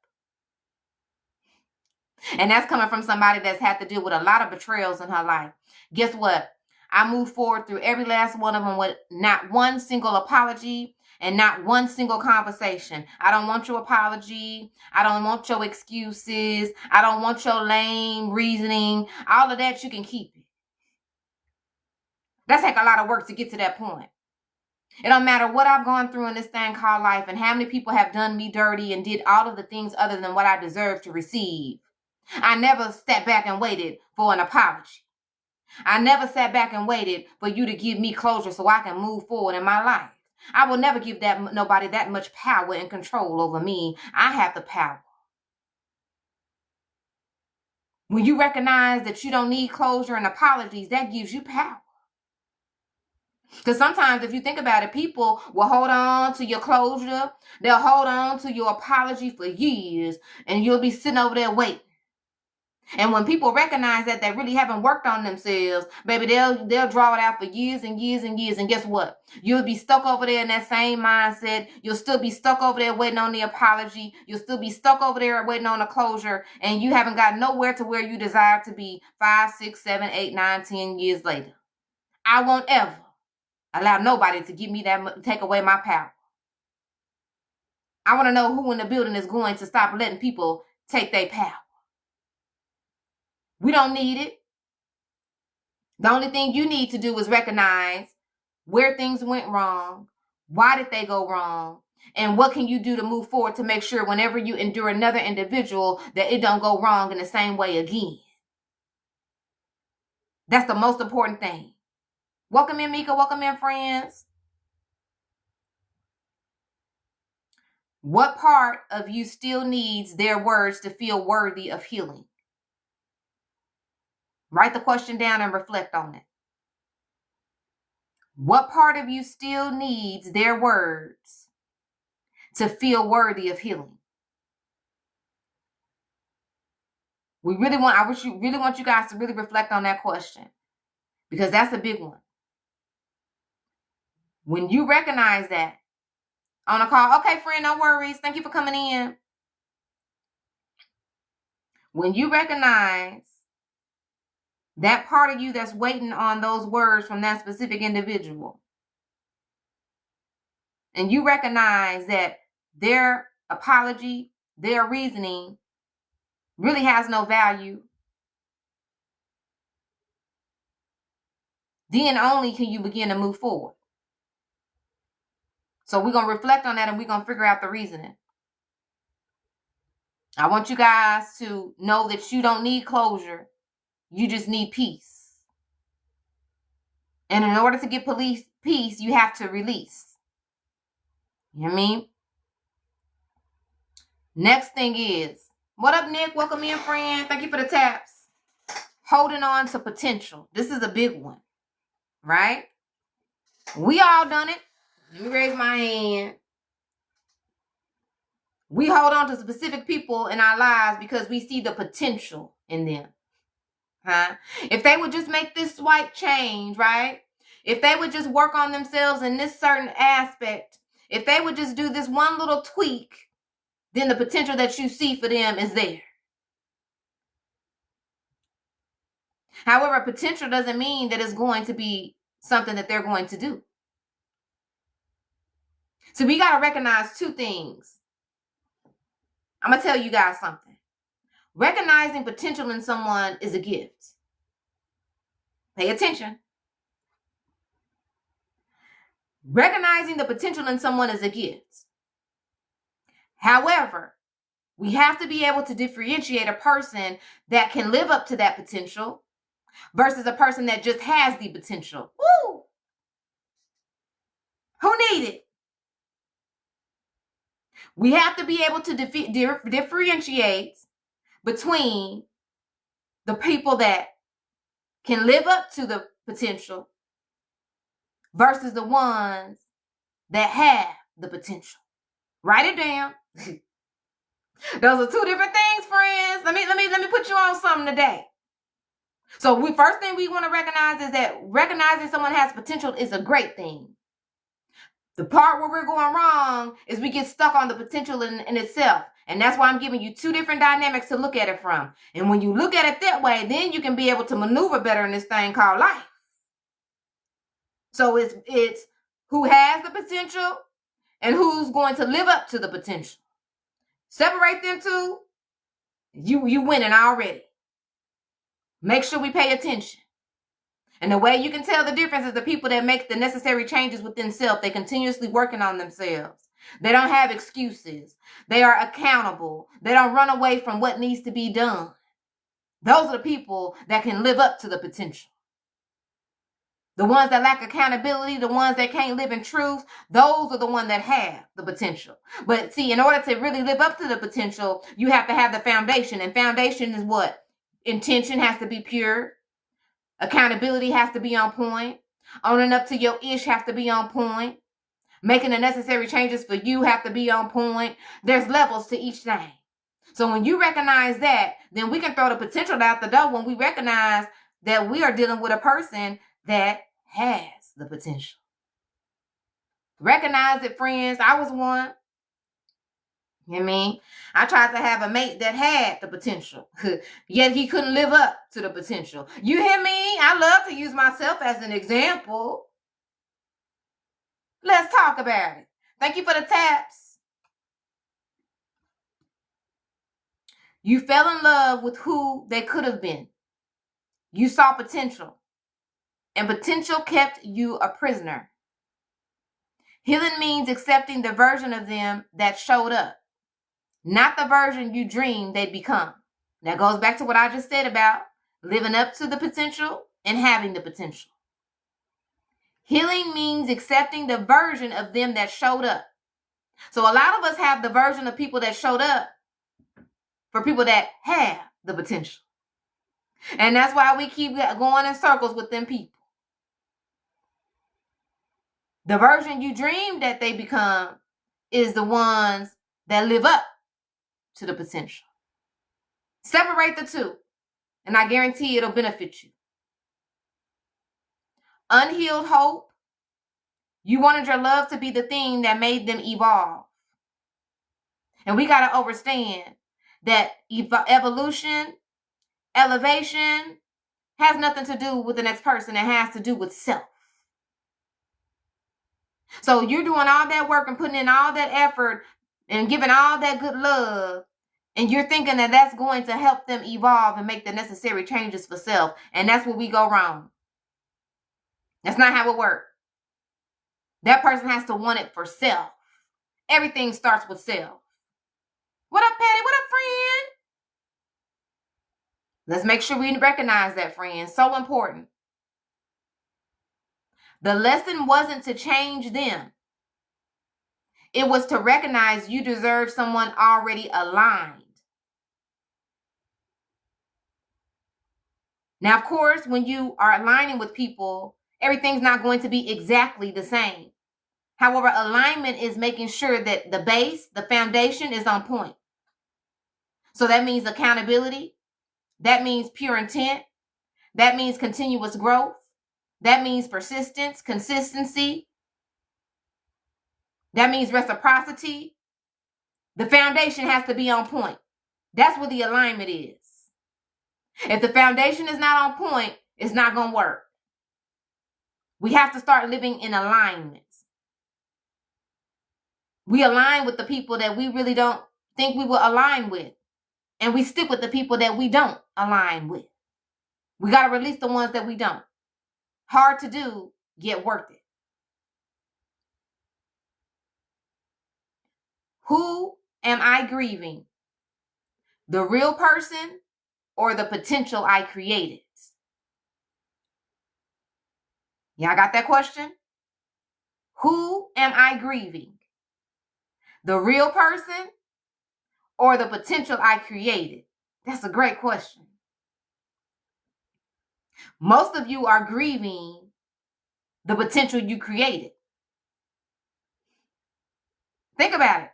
[SPEAKER 1] And that's coming from somebody that's had to deal with a lot of betrayals in her life. Guess what? I moved forward through every last one of them with not one single apology and not one single conversation. I don't want your apology. I don't want your excuses. I don't want your lame reasoning. All of that, you can keep it. That takes a lot of work to get to that point. It don't matter what I've gone through in this thing called life and how many people have done me dirty and did all of the things other than what I deserve to receive. I never sat back and waited for an apology. I never sat back and waited for you to give me closure so I can move forward in my life. I will never give nobody that much power and control over me. I have the power. When you recognize that you don't need closure and apologies, that gives you power. Because sometimes if you think about it, people will hold on to your closure. They'll hold on to your apology for years, and you'll be sitting over there waiting. And when people recognize that they really haven't worked on themselves, baby, they'll draw it out for years and years and years. And guess what? You'll be stuck over there in that same mindset. You'll still be stuck over there waiting on the apology. You'll still be stuck over there waiting on the closure. And you haven't got nowhere to where you desire to be 5, 6, 7, 8, 9, 10 years later. I won't ever allow nobody to give me that, take away my power. I want to know who in the building is going to stop letting people take their power. We don't need it. The only thing you need to do is recognize where things went wrong, why did they go wrong, and what can you do to move forward to make sure whenever you endure another individual that it don't go wrong in the same way again. That's the most important thing. Welcome in, Mika. Welcome in, friends. What part of you still needs their words to feel worthy of healing? Write the question down and reflect on it. What part of you still needs their words to feel worthy of healing? I really want you guys to really reflect on that question, because that's a big one. When you recognize that on a call, okay, friend, no worries. Thank you for coming in. When you recognize that part of you that's waiting on those words from that specific individual, and you recognize that their apology, their reasoning really has no value, then only can you begin to move forward. So we're going to reflect on that and we're going to figure out the reasoning. I want you guys to know that you don't need closure. You just need peace. And in order to get peace, you have to release. You know what I mean? Next thing is, what up, Nick? Welcome in, friend. Thank you for the taps. Holding on to potential. This is a big one, right? We all done it. Let me raise my hand. We hold on to specific people in our lives because we see the potential in them. Huh? If they would just make this slight change, right? If they would just work on themselves in this certain aspect, if they would just do this one little tweak, then the potential that you see for them is there. However, potential doesn't mean that it's going to be something that they're going to do. So we got to recognize two things. I'm going to tell you guys something. Recognizing potential in someone is a gift. Pay attention. Recognizing the potential in someone is a gift. However, we have to be able to differentiate a person that can live up to that potential versus a person that just has the potential. Woo! Who need it? We have to be able to differentiate between the people that can live up to the potential versus the ones that have the potential. Write it down. Those are two different things, friends. Let me put you on something today. So first thing we want to recognize is that recognizing someone has potential is a great thing. The part where we're going wrong is we get stuck on the potential in itself. And that's why I'm giving you two different dynamics to look at it from. And when you look at it that way, then you can be able to maneuver better in this thing called life. So it's who has the potential and who's going to live up to the potential. Separate them two, you winning already. Make sure we pay attention. And the way you can tell the difference is the people that make the necessary changes within self. They're continuously working on themselves. They don't have excuses. They are accountable. They don't run away from what needs to be done. Those are the people that can live up to the potential. The ones that lack accountability, the ones that can't live in truth, those are the ones that have the potential. But see, in order to really live up to the potential, you have to have the foundation. And foundation is what? Intention has to be pure. Accountability has to be on point. Owning up to your ish has to be on point. Making the necessary changes for you have to be on point. There's levels to each thing. So when you recognize that, then we can throw the potential out the door when we recognize that we are dealing with a person that has the potential. Recognize it, friends. I was one. You know what I mean? I tried to have a mate that had the potential, yet he couldn't live up to the potential. You hear me? I love to use myself as an example. Let's talk about it. Thank you for the taps. You fell in love with who they could have been. You saw potential, and potential kept you a prisoner. Healing means accepting the version of them that showed up, not the version you dreamed they'd become. That goes back to what I just said about living up to the potential and having the potential. Healing means accepting the version of them that showed up. So a lot of us have the version of people that showed up for people that have the potential. And that's why we keep going in circles with them people. The version you dreamed that they become is the ones that live up to the potential. Separate the two, and I guarantee it'll benefit you. Unhealed hope. You wanted your love to be the thing that made them evolve. And we got to understand that evolution, elevation has nothing to do with the next person. It has to do with self. So you're doing all that work and putting in all that effort and giving all that good love, and you're thinking that that's going to help them evolve and make the necessary changes for self. And that's where we go wrong. That's not how it works. That person has to want it for self. Everything starts with self. What up, Patty? What up, friend? Let's make sure we recognize that, friend. So important. The lesson wasn't to change them. It was to recognize you deserve someone already aligned. Now, of course, when you are aligning with people, everything's not going to be exactly the same. However, alignment is making sure that the base, the foundation is on point. So that means accountability. That means pure intent. That means continuous growth. That means persistence, consistency. That means reciprocity. The foundation has to be on point. That's what the alignment is. If the foundation is not on point, it's not going to work. We have to start living in alignment. We align with the people that we really don't think we will align with. And we stick with the people that we don't align with. We got to release the ones that we don't. Hard to do, yet worth it. Who am I grieving? The real person or the potential I created? Y'all got that question? Who am I grieving? The real person or the potential I created? That's a great question. Most of you are grieving the potential you created. Think about it.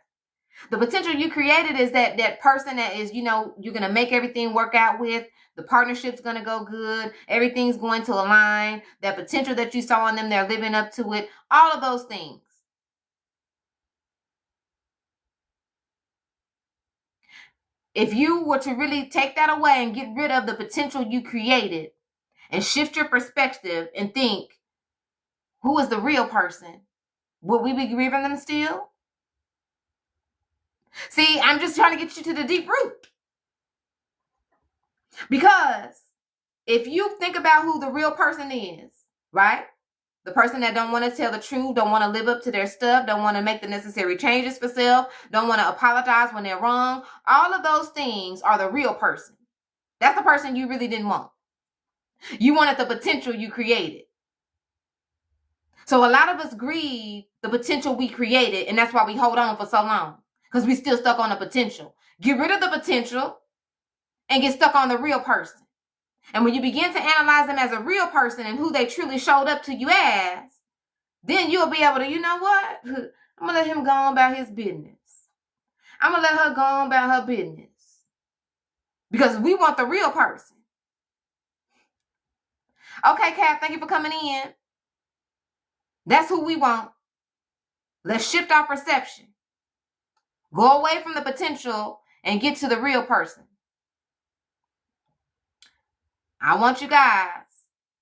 [SPEAKER 1] The potential you created is that person that is, you're going to make everything work out with. The partnership's going to go good. Everything's going to align. That potential that you saw in them, they're living up to it. All of those things. If you were to really take that away and get rid of the potential you created and shift your perspective and think, who is the real person? Would we be grieving them still? See, I'm just trying to get you to the deep root. Because if you think about who the real person is, right? The person that don't want to tell the truth, don't want to live up to their stuff, don't want to make the necessary changes for self, don't want to apologize when they're wrong. All of those things are the real person. That's the person you really didn't want. You wanted the potential you created. So a lot of us grieve the potential we created, and that's why we hold on for so long, because we still stuck on the potential. Get rid of the potential and get stuck on the real person. And when you begin to analyze them as a real person and who they truly showed up to you as, then you'll be able to, you know what? I'm going to let him go on about his business. I'm going to let her go on about her business. Because we want the real person. Okay, Kat, thank you for coming in. That's who we want. Let's shift our perception. Go away from the potential and get to the real person. I want you guys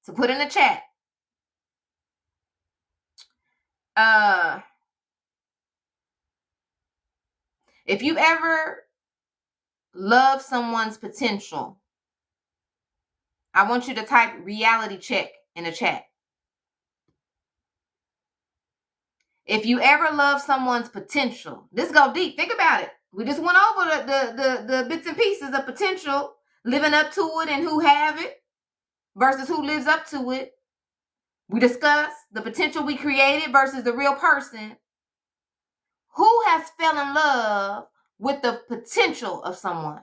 [SPEAKER 1] to put in the chat. If you ever love someone's potential, I want you to type reality check in the chat. If you ever love someone's potential, this go deep. Think about it. We just went over the bits and pieces of potential, living up to it and who have it versus who lives up to it. We discussed the potential we created versus the real person. Who has fell in love with the potential of someone?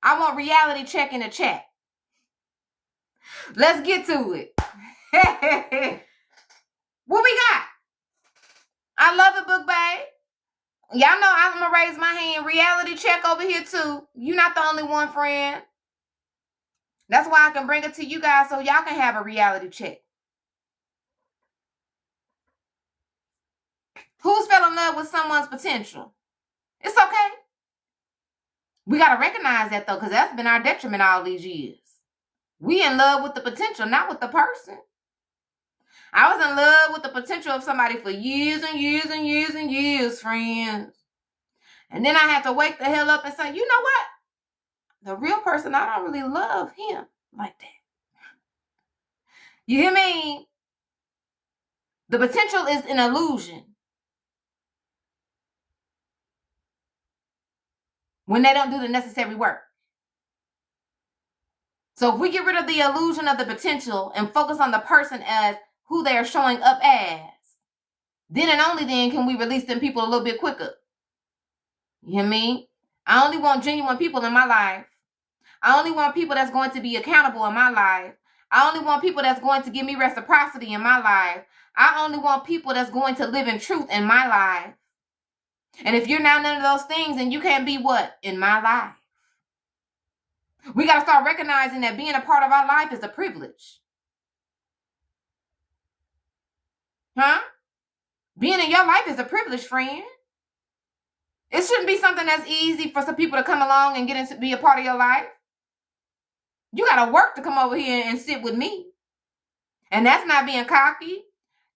[SPEAKER 1] I want reality check in the chat. Let's get to it. What we got? I love it, Book Babe. Y'all know I'm going to raise my hand. Reality check over here, too. You're not the only one, friend. That's why I can bring it to you guys so y'all can have a reality check. Who's fell in love with someone's potential? It's okay. We got to recognize that, though, because that's been our detriment all these years. We in love with the potential, not with the person. I was in love with the potential of somebody for years and years and years and years, friends. And then I had to wake the hell up and say, you know what? The real person, I don't really love him like that. You hear me? The potential is an illusion. When they don't do the necessary work. So if we get rid of the illusion of the potential and focus on the person as who they are showing up as, then and only then can we release them people a little bit quicker. You hear me? I only want genuine people in my life. I only want people that's going to be accountable in my life. I only want people that's going to give me reciprocity in my life. I only want people that's going to live in truth in my life. And if you're not none of those things, then you can't be what? In my life. We got to start recognizing that being a part of our life is a privilege. Huh? Being in your life is a privilege, friend. It shouldn't be something that's easy for some people to come along and get into be a part of your life. You got to work to come over here and sit with me. And that's not being cocky.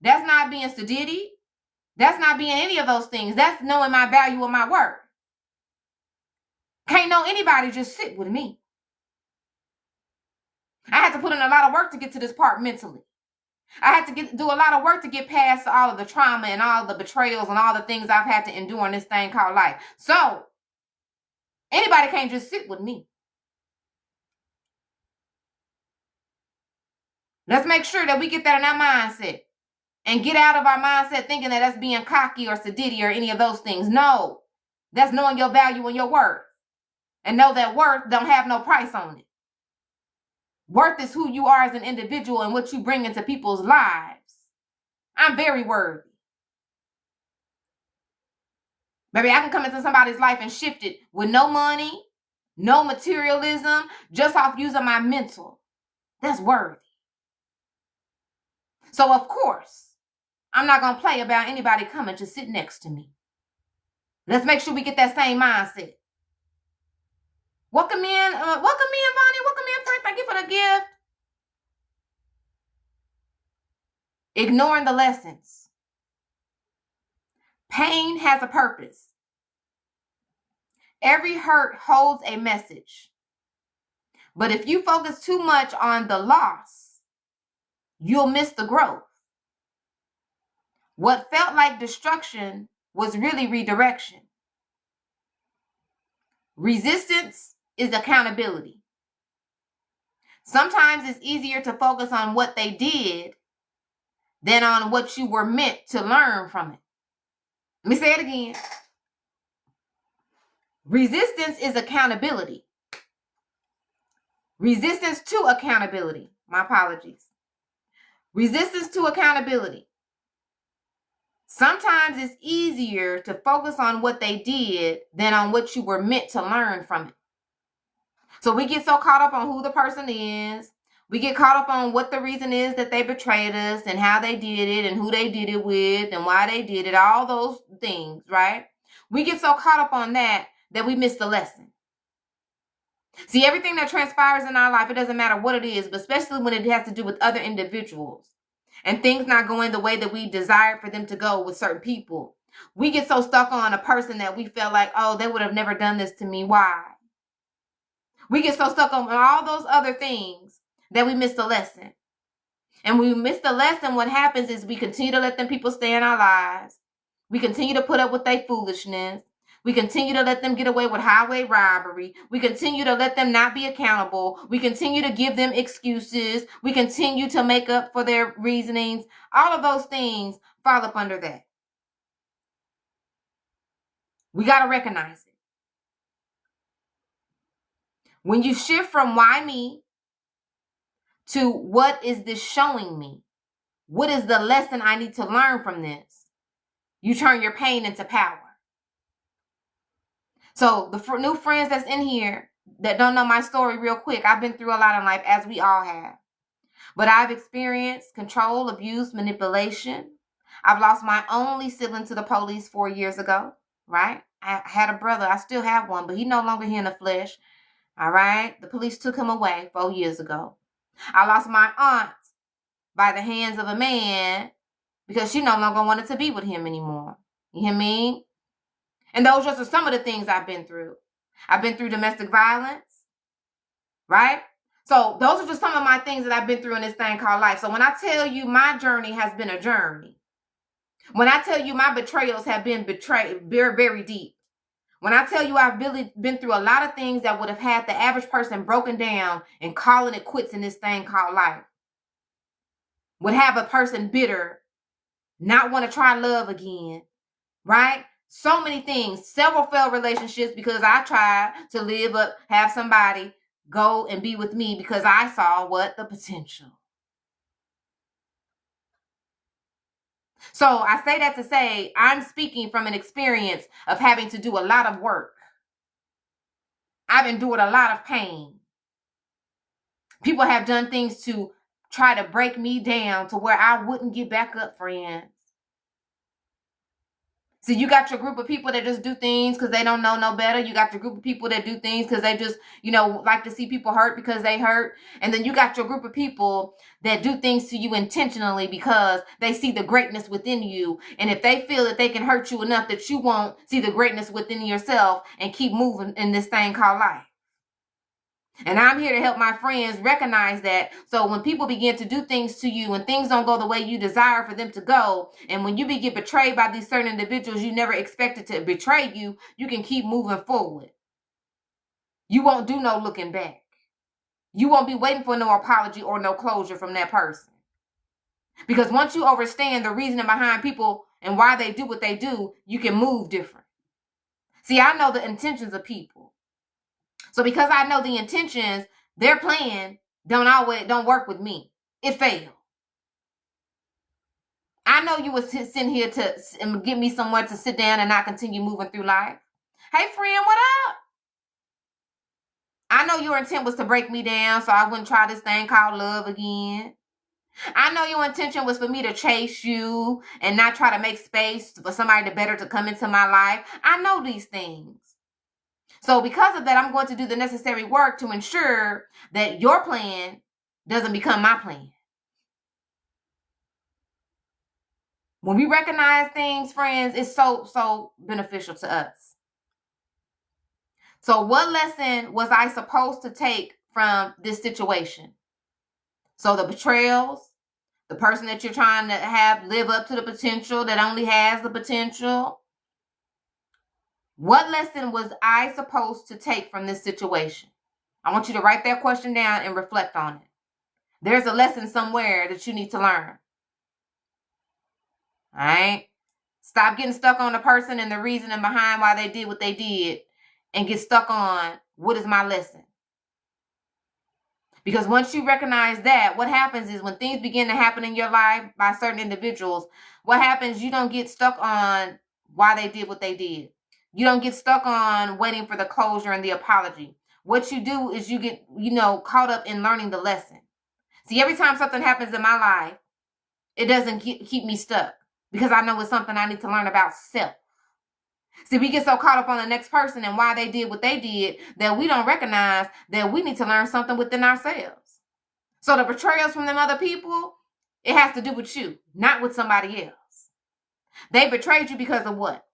[SPEAKER 1] That's not being sedity. That's not being any of those things. That's knowing my value of my worth. Can't know anybody just sit with me. I had to put in a lot of work to get to this part mentally. I had to do a lot of work to get past all of the trauma and all the betrayals and all the things I've had to endure in this thing called life. So, anybody can't just sit with me. Let's make sure that we get that in our mindset and get out of our mindset thinking that that's being cocky or sedity or any of those things. No, that's knowing your value and your worth. And know that worth don't have no price on it. Worth is who you are as an individual and what you bring into people's lives. I'm very worthy. Maybe I can come into somebody's life and shift it with no money, no materialism, just off using my mental. That's worthy. So, of course, I'm not going to play about anybody coming to sit next to me. Let's make sure we get that same mindset. Welcome in, Bonnie. Welcome in, Frank. Thank you for the gift. Ignoring the lessons. Pain has a purpose. Every hurt holds a message. But if you focus too much on the loss, you'll miss the growth. What felt like destruction was really redirection. Resistance is accountability. Sometimes it's easier to focus on what they did than on what you were meant to learn from it. Let me say it again. Resistance is accountability. Resistance to accountability. My apologies. Resistance to accountability. Sometimes it's easier to focus on what they did than on what you were meant to learn from it. So we get so caught up on who the person is. We get caught up on what the reason is that they betrayed us and how they did it and who they did it with and why they did it, all those things, right? We get so caught up on that we miss the lesson. See, everything that transpires in our life, it doesn't matter what it is, but especially when it has to do with other individuals and things not going the way that we desired for them to go with certain people. We get so stuck on a person that we feel like, oh, they would have never done this to me. Why? We get so stuck on all those other things that we miss the lesson. And when we miss the lesson, what happens is we continue to let them people stay in our lives. We continue to put up with their foolishness. We continue to let them get away with highway robbery. We continue to let them not be accountable. We continue to give them excuses. We continue to make up for their reasonings. All of those things fall up under that. We got to recognize it. When you shift from why me to what is this showing me? What is the lesson I need to learn from this? You turn your pain into power. So the new friends that's in here that don't know my story real quick, I've been through a lot in life, as we all have. But I've experienced control, abuse, manipulation. I've lost my only sibling to the police 4 years ago, right? I had a brother. I still have one, but he's no longer here in the flesh, all right? The police took him away 4 years ago. I lost my aunt by the hands of a man because she no longer wanted to be with him anymore. You hear me? And those just are some of the things I've been through. I've been through domestic violence, right? So those are just some of my things that I've been through in this thing called life. So when I tell you my journey has been a journey, when I tell you my betrayals have been very, very deep, when I tell you I've really been through a lot of things that would have had the average person broken down and calling it quits in this thing called life, would have a person bitter, not want to try love again, right? So many things, several failed relationships because I tried to have somebody go and be with me because I saw what? The potential. So I say that to say I'm speaking from an experience of having to do a lot of work. I've endured a lot of pain. People have done things to try to break me down to where I wouldn't get back up, friends. So you got your group of people that just do things because they don't know no better. You got your group of people that do things because they just, like to see people hurt because they hurt. And then you got your group of people that do things to you intentionally because they see the greatness within you. And if they feel that they can hurt you enough that you won't see the greatness within yourself and keep moving in this thing called life. And I'm here to help my friends recognize that. So when people begin to do things to you and things don't go the way you desire for them to go, and when you get betrayed by these certain individuals you never expected to betray you, you can keep moving forward. You won't do no looking back. You won't be waiting for no apology or no closure from that person. Because once you understand the reasoning behind people and why they do what they do, you can move different. See, I know the intentions of people. So because I know the intentions, their plan don't work with me. It failed. I know you was sitting here to give me somewhere to sit down and not continue moving through life. Hey friend, what up? I know your intent was to break me down so I wouldn't try this thing called love again. I know your intention was for me to chase you and not try to make space for somebody better to come into my life. I know these things. So because of that, I'm going to do the necessary work to ensure that your plan doesn't become my plan. When we recognize things, friends, it's so beneficial to us. So what lesson was I supposed to take from this situation? So the betrayals, the person that you're trying to have live up to the potential that only has the potential. What lesson was I supposed to take from this situation? I want you to write that question down and reflect on it. There's a lesson somewhere that you need to learn. All right? Stop getting stuck on the person and the reasoning behind why they did what they did and get stuck on what is my lesson. Because once you recognize that, what happens is when things begin to happen in your life by certain individuals, what happens, you don't get stuck on why they did what they did. You don't get stuck on waiting for the closure and the apology. What you do is you get, caught up in learning the lesson. See, every time something happens in my life, it doesn't keep me stuck because I know it's something I need to learn about self. See, we get so caught up on the next person and why they did what they did that we don't recognize that we need to learn something within ourselves. So the betrayals from them other people, it has to do with you, not with somebody else. They betrayed you because of what?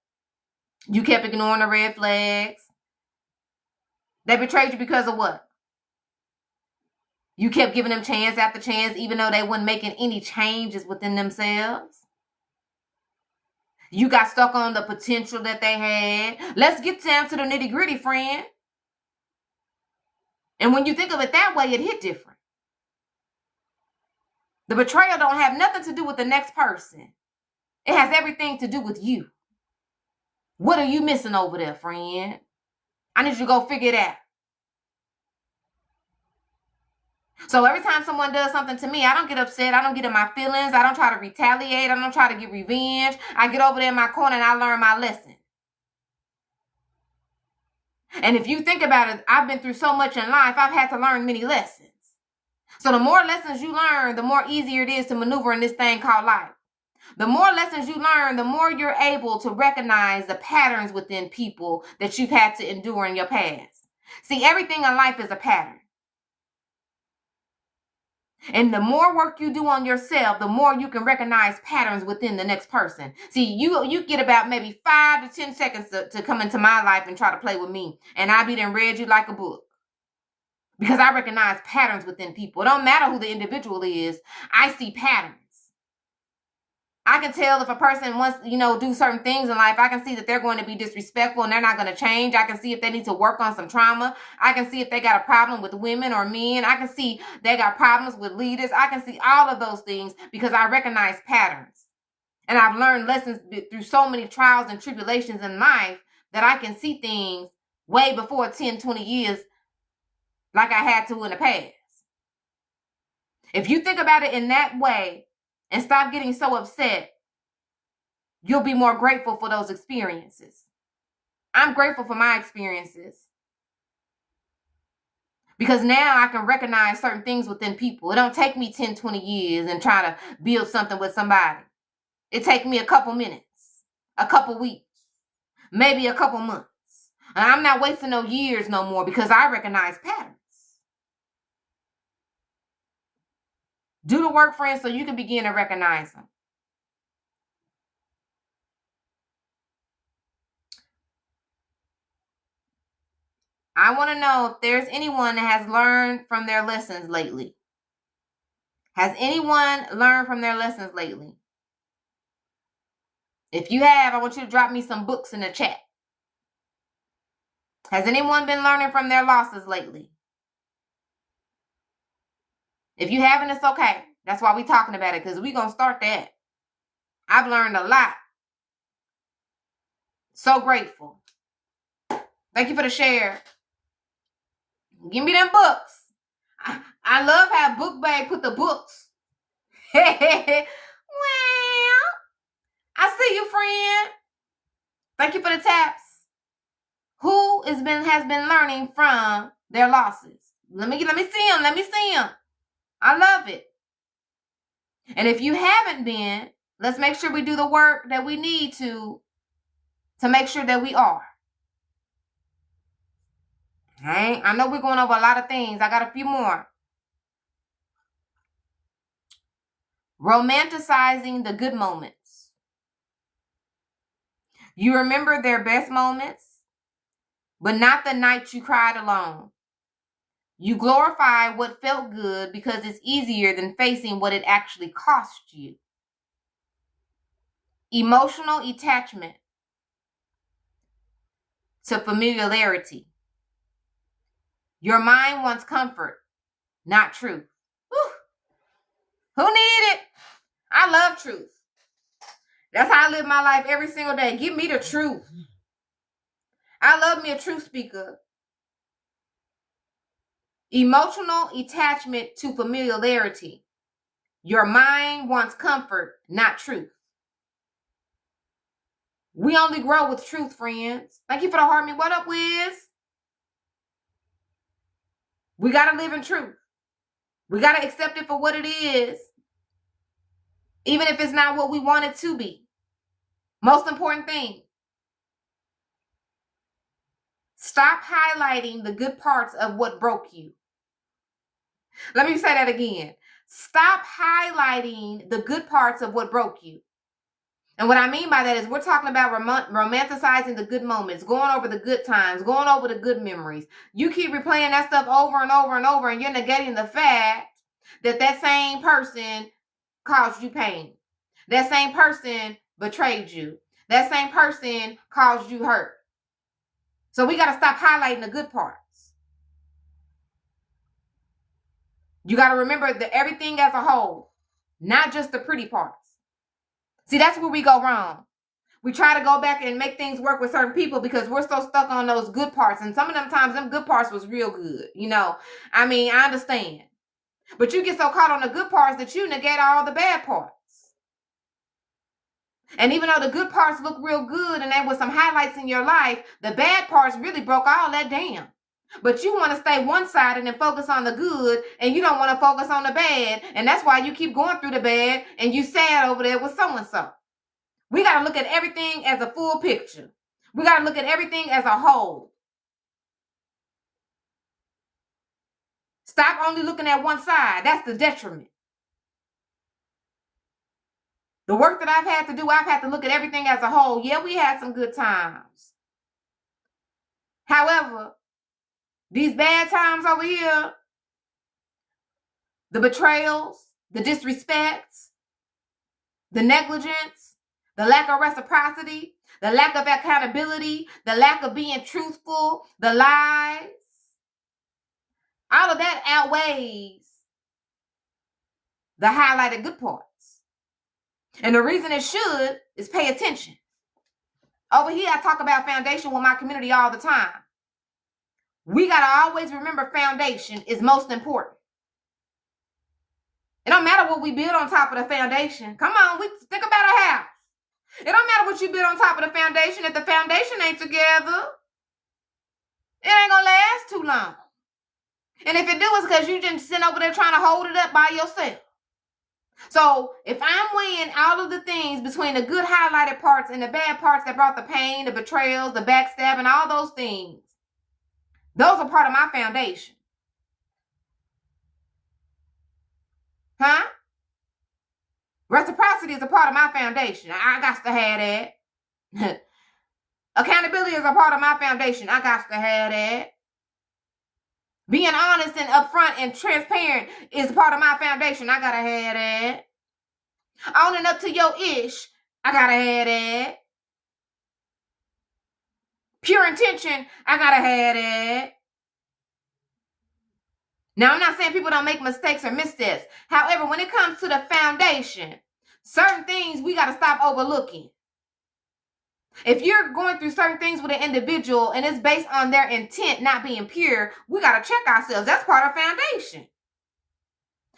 [SPEAKER 1] You kept ignoring the red flags. They betrayed you because of what? You kept giving them chance after chance, even though they weren't making any changes within themselves. You got stuck on the potential that they had. Let's get down to the nitty gritty, friend. And when you think of it that way, it hit different. The betrayal don't have nothing to do with the next person. It has everything to do with you. What are you missing over there, friend? I need you to go figure it out. So every time someone does something to me, I don't get upset. I don't get in my feelings. I don't try to retaliate. I don't try to get revenge. I get over there in my corner and I learn my lesson. And if you think about it, I've been through so much in life, I've had to learn many lessons. So the more lessons you learn, the more easier it is to maneuver in this thing called life. The more lessons you learn, the more you're able to recognize the patterns within people that you've had to endure in your past. See, everything in life is a pattern. And the more work you do on yourself, the more you can recognize patterns within the next person. See, you get about maybe 5 to 10 seconds to come into my life and try to play with me. And I be done read you like a book. Because I recognize patterns within people. It don't matter who the individual is. I see patterns. I can tell if a person wants, do certain things in life. I can see that they're going to be disrespectful and they're not going to change. I can see if they need to work on some trauma. I can see if they got a problem with women or men. I can see they got problems with leaders. I can see all of those things because I recognize patterns. And I've learned lessons through so many trials and tribulations in life that I can see things way before 10, 20 years like I had to in the past. If you think about it in that way and stop getting so upset, you'll be more grateful for those experiences. I'm grateful for my experiences because now I can recognize certain things within people. It don't take me 10, 20 years and try to build something with somebody. It takes me a couple minutes, a couple weeks, maybe a couple months. And I'm not wasting no years no more because I recognize patterns. Do the work, friends, so you can begin to recognize them. I want to know if there's anyone that has learned from their lessons lately. Has anyone learned from their lessons lately? If you have, I want you to drop me some books in the chat. Has anyone been learning from their losses lately? If you haven't, it's okay. That's why we're talking about it, because we're going to start that. I've learned a lot. So grateful. Thank you for the share. Give me them books. I love how Book Babe put the books. Well, I see you, friend. Thank you for the taps. Who has been learning from their losses? Let me see them. Let me see them. I love it. And if you haven't been, let's make sure we do the work that we need to make sure that we are. Okay? I know we're going over a lot of things. I got a few more. Romanticizing the good moments. You remember their best moments, but not the night you cried alone. You glorify what felt good because it's easier than facing what it actually cost you. Emotional attachment to familiarity. Your mind wants comfort, not truth. Whew. Who need it? I love truth. That's how I live my life every single day. Give me the truth. I love me a truth speaker. Emotional attachment to familiarity. Your mind wants comfort, not truth. We only grow with truth, friends. Thank you for the heart me. What up, Wiz? We got to live in truth. We got to accept it for what it is, even if it's not what we want it to be. Most important thing. Stop highlighting the good parts of what broke you. Let me say that again. Stop highlighting the good parts of what broke you. And what I mean by that is we're talking about romanticizing the good moments, going over the good times, going over the good memories. You keep replaying that stuff over and over and over, and you're negating the fact that that same person caused you pain. That same person betrayed you. That same person caused you hurt. So we got to stop highlighting the good parts. You got to remember that everything as a whole, not just the pretty parts. See, that's where we go wrong. We try to go back and make things work with certain people because we're so stuck on those good parts. And some of them times, them good parts was real good. You know, I mean, I understand. But you get so caught on the good parts that you negate all the bad parts. And even though the good parts look real good and there was some highlights in your life, the bad parts really broke all that down. But you want to stay one-sided and focus on the good, and you don't want to focus on the bad. And that's why you keep going through the bad, and you sad over there with so-and-so. We got to look at everything as a full picture. We got to look at everything as a whole. Stop only looking at one side. That's the detriment. The work that I've had to do, I've had to look at everything as a whole. Yeah, we had some good times. However, these bad times over here, the betrayals, the disrespects, the negligence, the lack of reciprocity, the lack of accountability, the lack of being truthful, the lies, all of that outweighs the highlighted good parts. And the reason it should is pay attention. Over here, I talk about foundation with my community all the time. We got to always remember foundation is most important. It don't matter what we build on top of the foundation. Come on, we think about a house. It don't matter what you build on top of the foundation. If the foundation ain't together, it ain't gonna last too long. And if it do, it's because you just sitting over there trying to hold it up by yourself. So if I'm weighing all of the things between the good highlighted parts and the bad parts that brought the pain, the betrayals, the backstabbing, all those things, those are part of my foundation. Huh? Reciprocity is a part of my foundation. I got to have that. Accountability is a part of my foundation. I got to have that. Being honest and upfront and transparent is part of my foundation. I gotta have that. Owning up to your ish, I gotta have that. Pure intention, I gotta have that. Now, I'm not saying people don't make mistakes or missteps. However, when it comes to the foundation, certain things we gotta stop overlooking. If you're going through certain things with an individual and it's based on their intent not being pure, we got to check ourselves. That's part of foundation.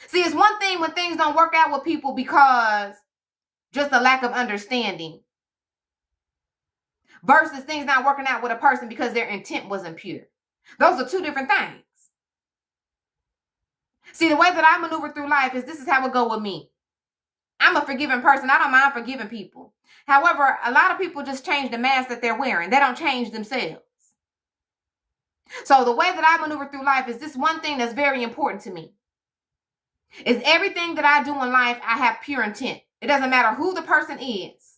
[SPEAKER 1] See, it's one thing when things don't work out with people because just a lack of understanding versus things not working out with a person because their intent wasn't pure. Those are two different things. See, the way that I maneuver through life is this is how it go with me. I'm a forgiving person. I don't mind forgiving people. However, a lot of people just change the mask that they're wearing. They don't change themselves. So the way that I maneuver through life is this one thing that's very important to me. Is everything that I do in life, I have pure intent. It doesn't matter who the person is.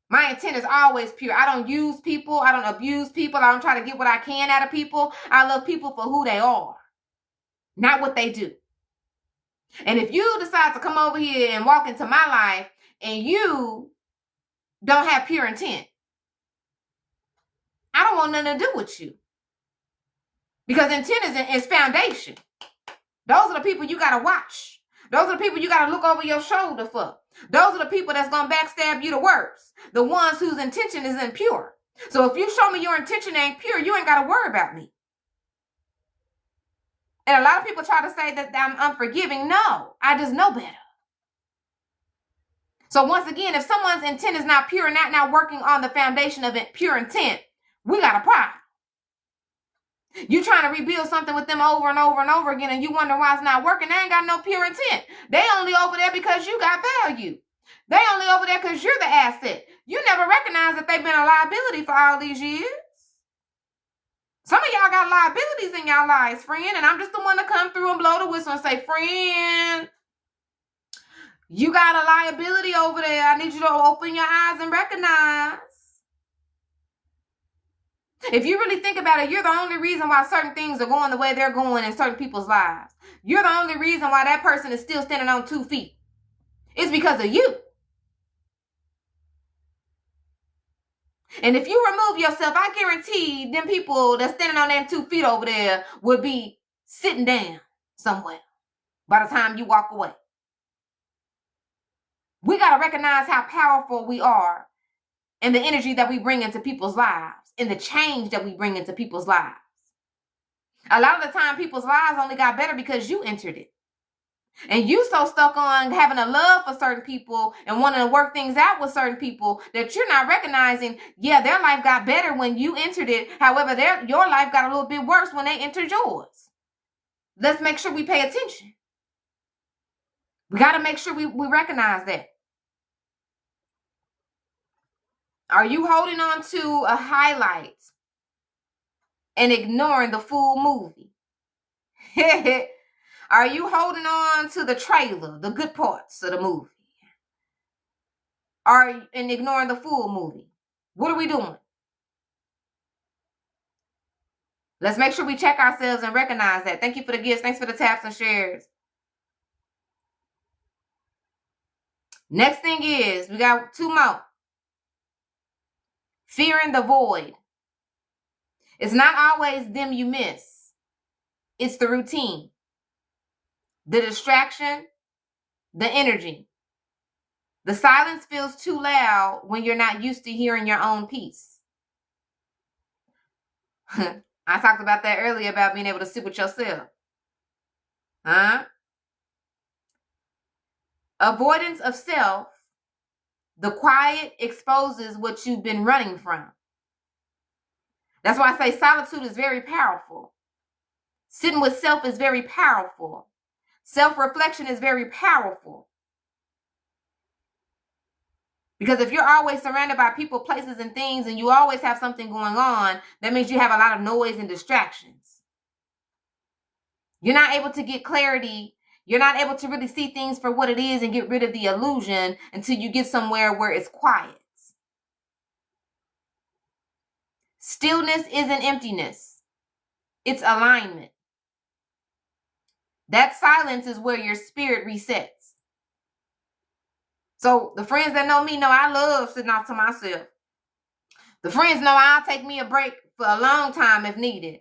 [SPEAKER 1] My intent is always pure. I don't use people. I don't abuse people. I don't try to get what I can out of people. I love people for who they are, not what they do. And if you decide to come over here and walk into my life and you don't have pure intent, I don't want nothing to do with you. Because intent is foundation. Those are the people you got to watch. Those are the people you got to look over your shoulder for. Those are the people that's going to backstab you the worst. The ones whose intention is impure. So if you show me your intention ain't pure, you ain't got to worry about me. And a lot of people try to say that I'm unforgiving. No, I just know better. So once again, if someone's intent is not pure and not working on the foundation of pure intent, we got a problem. You trying to rebuild something with them over and over and over again, and you wonder why it's not working. They ain't got no pure intent. They only over there because you got value. They only over there because you're the asset. You never recognize that they've been a liability for all these years. Some of y'all got liabilities in y'all lives, friend, and I'm just the one to come through and blow the whistle and say, friend, you got a liability over there. I need you to open your eyes and recognize. If you really think about it, you're the only reason why certain things are going the way they're going in certain people's lives. You're the only reason why that person is still standing on 2 feet. It's because of you. And if you remove yourself, I guarantee them people that's standing on them 2 feet over there will be sitting down somewhere by the time you walk away. We got to recognize how powerful we are and the energy that we bring into people's lives and the change that we bring into people's lives. A lot of the time, people's lives only got better because you entered it. And you so stuck on having a love for certain people and wanting to work things out with certain people that you're not recognizing, yeah, their life got better when you entered it. However, your life got a little bit worse when they entered yours. Let's make sure we pay attention. We got to make sure we recognize that. Are you holding on to a highlight and ignoring the full movie? Are you holding on to the trailer, the good parts of the movie? And ignoring the full movie? What are we doing? Let's make sure we check ourselves and recognize that. Thank you for the gifts. Thanks for the taps and shares. Next thing is, we got 2 more. Fearing the void. It's not always them you miss. It's the routine, the distraction, the energy. The silence feels too loud when you're not used to hearing your own peace. I'm I talked about that earlier about being able to sit with yourself. Huh? Avoidance of self, the quiet exposes what you've been running from. That's why I say solitude is very powerful. Sitting with self is very powerful. Self-reflection is very powerful. Because if you're always surrounded by people, places, and things, and you always have something going on, that means you have a lot of noise and distractions. You're not able to get clarity. You're not able to really see things for what it is and get rid of the illusion until you get somewhere where it's quiet. Stillness isn't emptiness. It's alignment. That silence is where your spirit resets. So the friends that know me know I love sitting off to myself. The friends know I'll take me a break for a long time if needed.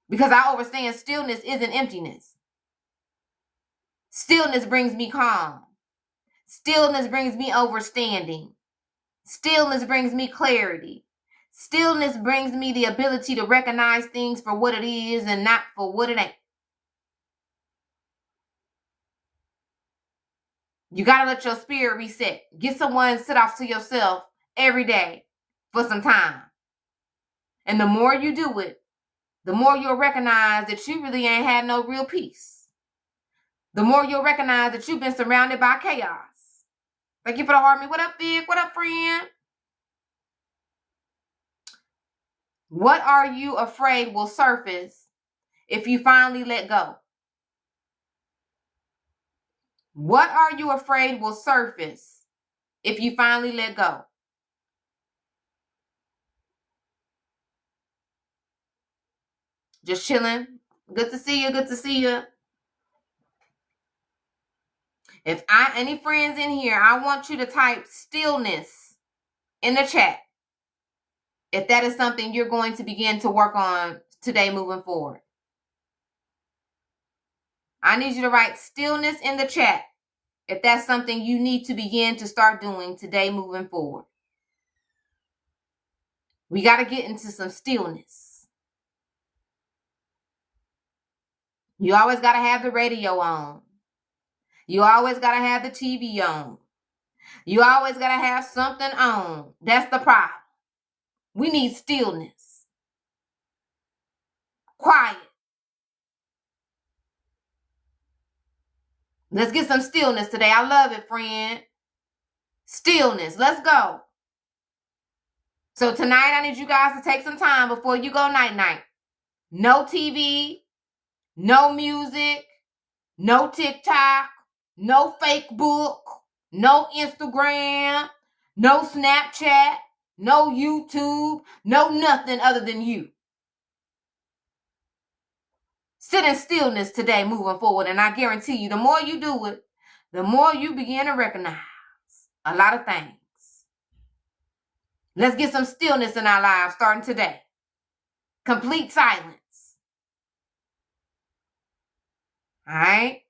[SPEAKER 1] Because I understand stillness isn't emptiness. Stillness brings me calm. Stillness brings me understanding. Stillness brings me clarity. Stillness brings me the ability to recognize things for what it is and not for what it ain't. You got to let your spirit reset. Get someone to sit off to yourself every day for some time. And the more you do it, the more you'll recognize that you really ain't had no real peace. The more you'll recognize that you've been surrounded by chaos. Thank you for the heart me. What up, Vic? What up, friend? What are you afraid will surface if you finally let go? What are you afraid will surface if you finally let go? Just chilling. Good to see you. Good to see you. If any friends in here, I want you to type stillness in the chat. If that is something you're going to begin to work on today moving forward. I need you to write stillness in the chat if that's something you need to begin to start doing today moving forward. We got to get into some stillness. You always got to have the radio on. You always got to have the TV on. You always got to have something on. That's the problem. We need stillness. Quiet. Let's get some stillness today. I love it, friend. Stillness. Let's go. So tonight, I need you guys to take some time before you go night-night. No TV, no music, no TikTok, no Facebook, no Instagram, no Snapchat, no YouTube, no nothing other than you. Sit in stillness today moving forward, and I guarantee you, the more you do it, the more you begin to recognize a lot of things. Let's get some stillness in our lives starting today. Complete silence. All right?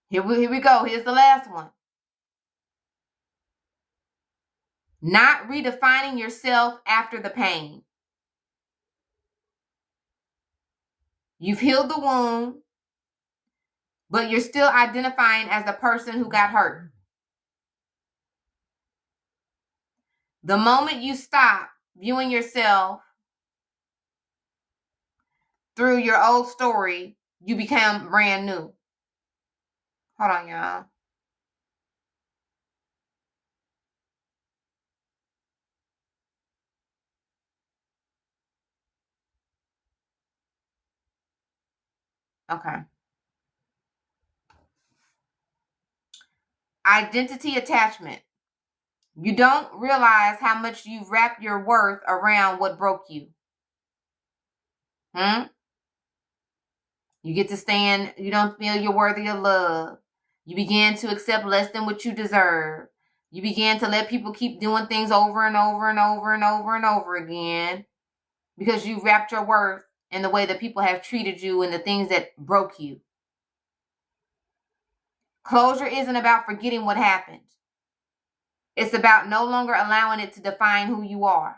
[SPEAKER 1] Here we go. Here's the last one. Not redefining yourself after the pain. You've healed the wound, but you're still identifying as the person who got hurt. The moment you stop viewing yourself through your old story, you become brand new. Hold on, y'all. Okay. Identity attachment. You don't realize how much you've wrapped your worth around what broke you. You get to stand, you don't feel you're worthy of love. You begin to accept less than what you deserve. You begin to let people keep doing things over and over and over and over and over again because you wrapped your worth in the way that people have treated you and the things that broke you. Closure isn't about forgetting what happened. It's about no longer allowing it to define who you are.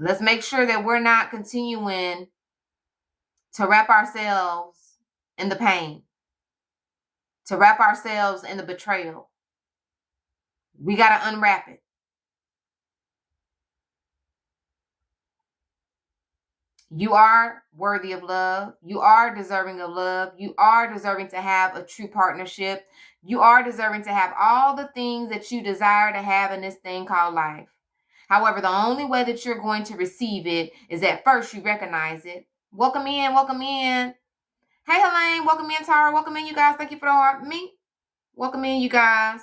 [SPEAKER 1] Let's make sure that we're not continuing to wrap ourselves in the pain, to wrap ourselves in the betrayal. We got to unwrap it. You are worthy of love. You are deserving of love. You are deserving to have a true partnership. You are deserving to have all the things that you desire to have in this thing called life. However, the only way that you're going to receive it is that first you recognize it. Welcome in, welcome in. Hey, Helene, welcome in, Tara. Welcome in, you guys. Thank you for the heart. Me. Welcome in, you guys.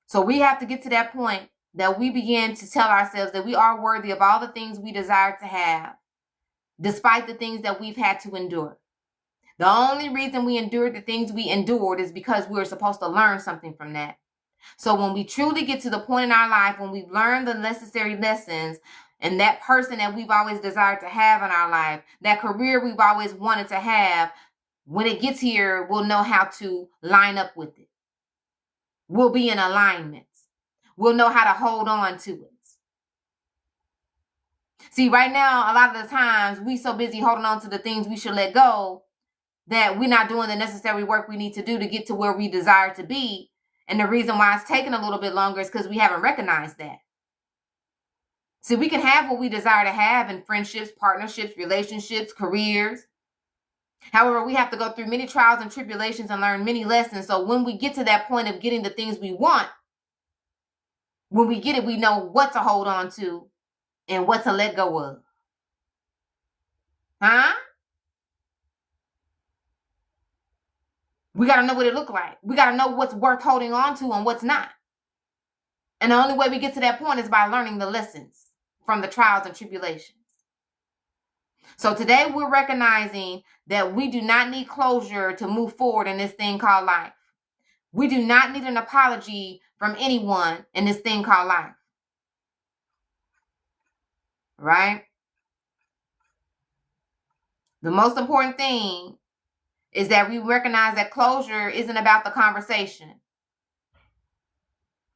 [SPEAKER 1] So we have to get to that point that we begin to tell ourselves that we are worthy of all the things we desire to have, despite the things that we've had to endure. The only reason we endured the things we endured is because we were supposed to learn something from that. So when we truly get to the point in our life when we've learned the necessary lessons, and that person that we've always desired to have in our life, that career we've always wanted to have, when it gets here, we'll know how to line up with it. We'll be in alignment. We'll know how to hold on to it. See, right now, a lot of the times, we so busy holding on to the things we should let go that we're not doing the necessary work we need to do to get to where we desire to be. And the reason why it's taking a little bit longer is because we haven't recognized that. See, we can have what we desire to have in friendships, partnerships, relationships, careers. However, we have to go through many trials and tribulations and learn many lessons. So when we get to that point of getting the things we want, when we get it, we know what to hold on to and what to let go of. We got to know what it looks like. We got to know what's worth holding on to and what's not. And the only way we get to that point is by learning the lessons from the trials and tribulations. So today we're recognizing that we do not need closure to move forward in this thing called life. We do not need an apology from anyone in this thing called life. Right? The most important thing is that we recognize that closure isn't about the conversation.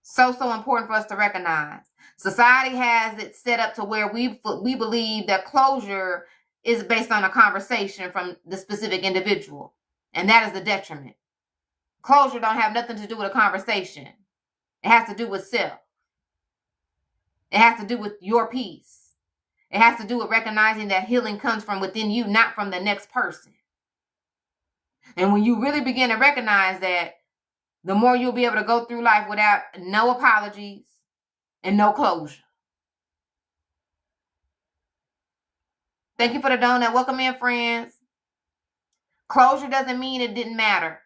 [SPEAKER 1] So important for us to recognize. Society has it set up to where we believe that closure is based on a conversation from the specific individual. And that is the detriment. Closure don't have nothing to do with a conversation. It has to do with self. It has to do with your peace. It has to do with recognizing that healing comes from within you, not from the next person. And when you really begin to recognize that, the more you'll be able to go through life without no apologies and no closure. Thank you for the donut. Welcome in, friends. Closure doesn't mean it didn't matter.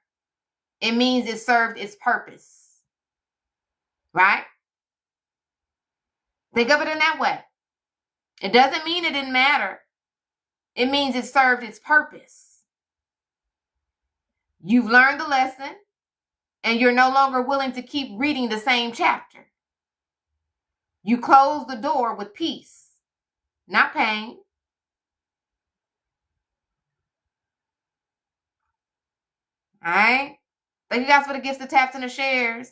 [SPEAKER 1] It means it served its purpose. Right? Think of it in that way. It doesn't mean it didn't matter. It means it served its purpose. You've learned the lesson, and you're no longer willing to keep reading the same chapter. You close the door with peace, not pain. All right? Thank you guys for the gifts, the taps, and the shares.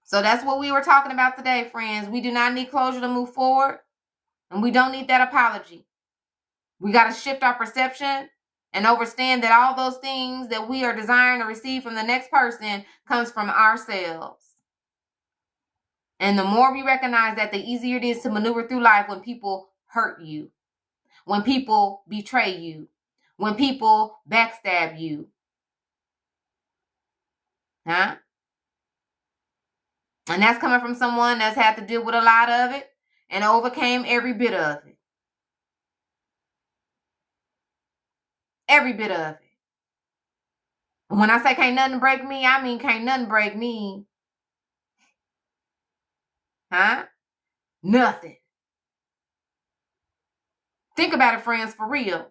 [SPEAKER 1] So that's what we were talking about today, friends. We do not need closure to move forward, and we don't need that apology. We got to shift our perception and understand that all those things that we are desiring to receive from the next person comes from ourselves. And the more we recognize that, the easier it is to maneuver through life when people hurt you, when people betray you, when people backstab you. And that's coming from someone that's had to deal with a lot of it and overcame every bit of it. Every bit of it. When I say can't nothing break me, I mean can't nothing break me. Nothing. Think about it, friends, for real.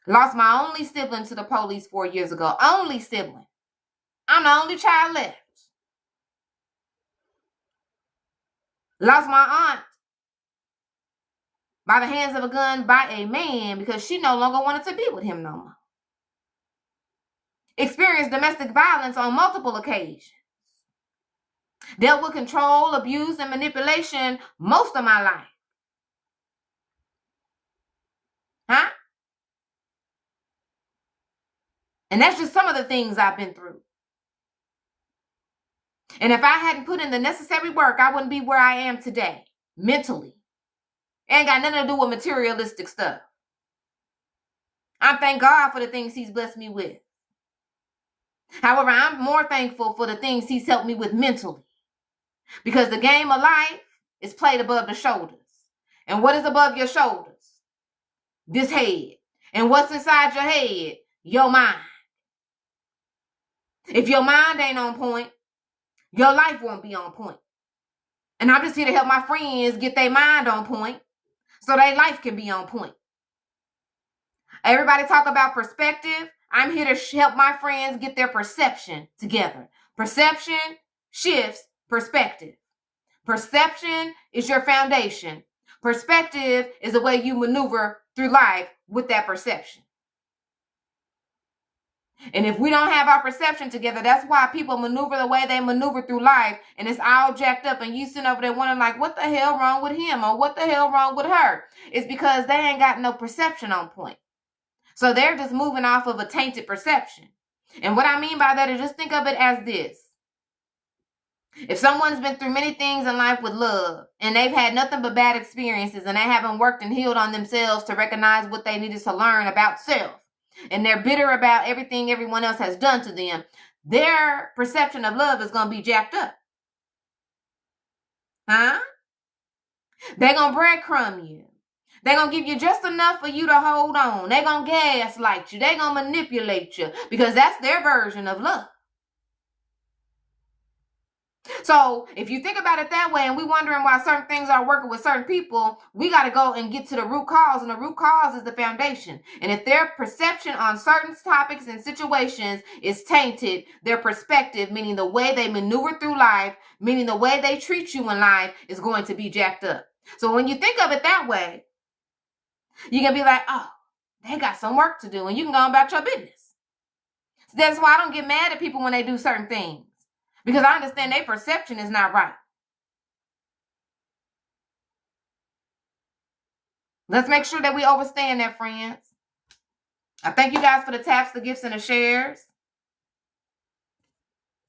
[SPEAKER 1] Lost my only sibling to the police 4 years ago. Only sibling. I'm the only child left. Lost my aunt by the hands of a gun by a man because she no longer wanted to be with him no more. Experienced domestic violence on multiple occasions. Dealt with control, abuse, and manipulation most of my life. Huh? And that's just some of the things I've been through. And if I hadn't put in the necessary work, I wouldn't be where I am today, mentally. Ain't got nothing to do with materialistic stuff. I thank God for the things he's blessed me with. However, I'm more thankful for the things he's helped me with mentally. Because the game of life is played above the shoulders. And what is above your shoulders? This head. And what's inside your head? Your mind. If your mind ain't on point, your life won't be on point. And I'm just here to help my friends get their mind on point so their life can be on point. Everybody talk about perspective. I'm here to help my friends get their perception together. Perception shifts perspective. Perception is your foundation. Perspective is the way you maneuver through life with that perception. And if we don't have our perception together, that's why people maneuver the way they maneuver through life, and it's all jacked up, and you sitting over there wondering like, what the hell wrong with him or what the hell wrong with her? It's because they ain't got no perception on point. So they're just moving off of a tainted perception. And what I mean by that is just think of it as this. If someone's been through many things in life with love and they've had nothing but bad experiences and they haven't worked and healed on themselves to recognize what they needed to learn about self, and they're bitter about everything everyone else has done to them, their perception of love is going to be jacked up. Huh? They're going to breadcrumb you. They're going to give you just enough for you to hold on. They're going to gaslight you. They're going to manipulate you because that's their version of love. So if you think about it that way and we're wondering why certain things are working with certain people, we got to go and get to the root cause. And the root cause is the foundation. And if their perception on certain topics and situations is tainted, their perspective, meaning the way they maneuver through life, meaning the way they treat you in life, is going to be jacked up. So when you think of it that way, you can be like, oh, they got some work to do, and you can go about your business. So that's why I don't get mad at people when they do certain things, because I understand their perception is not right. Let's make sure that we understand that, friends. I thank you guys for the taps, the gifts, and the shares.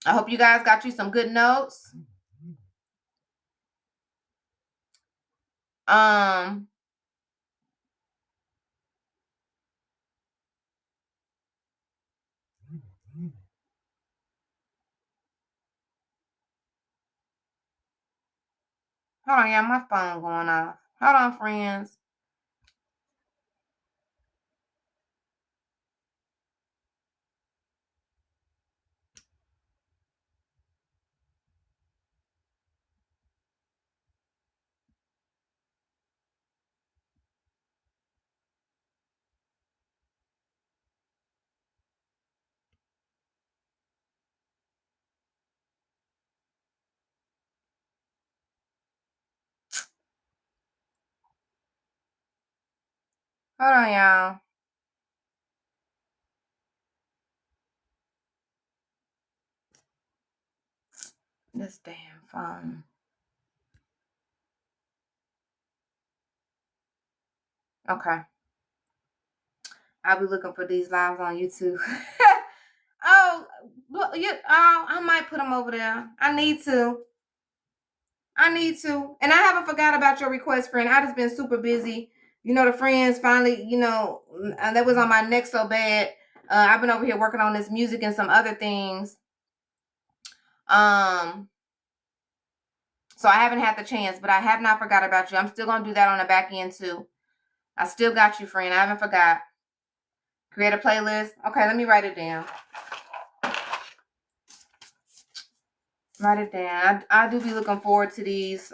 [SPEAKER 1] I hope you guys got you some good notes. Hold on, y'all. My phone going off. Hold on, friends. Hold on, y'all. This damn phone. Okay. I'll be looking for these lives on YouTube. Oh, I might put them over there. I need to. And I haven't forgot about your request, friend. I just been super busy. You know, the friends finally, that was on my neck so bad. I've been over here working on this music and some other things. So I haven't had the chance, but I have not forgot about you. I'm still going to do that on the back end too. I still got you, friend. I haven't forgot. Create a playlist. Okay, let me write it down. Write it down. I do be looking forward to these.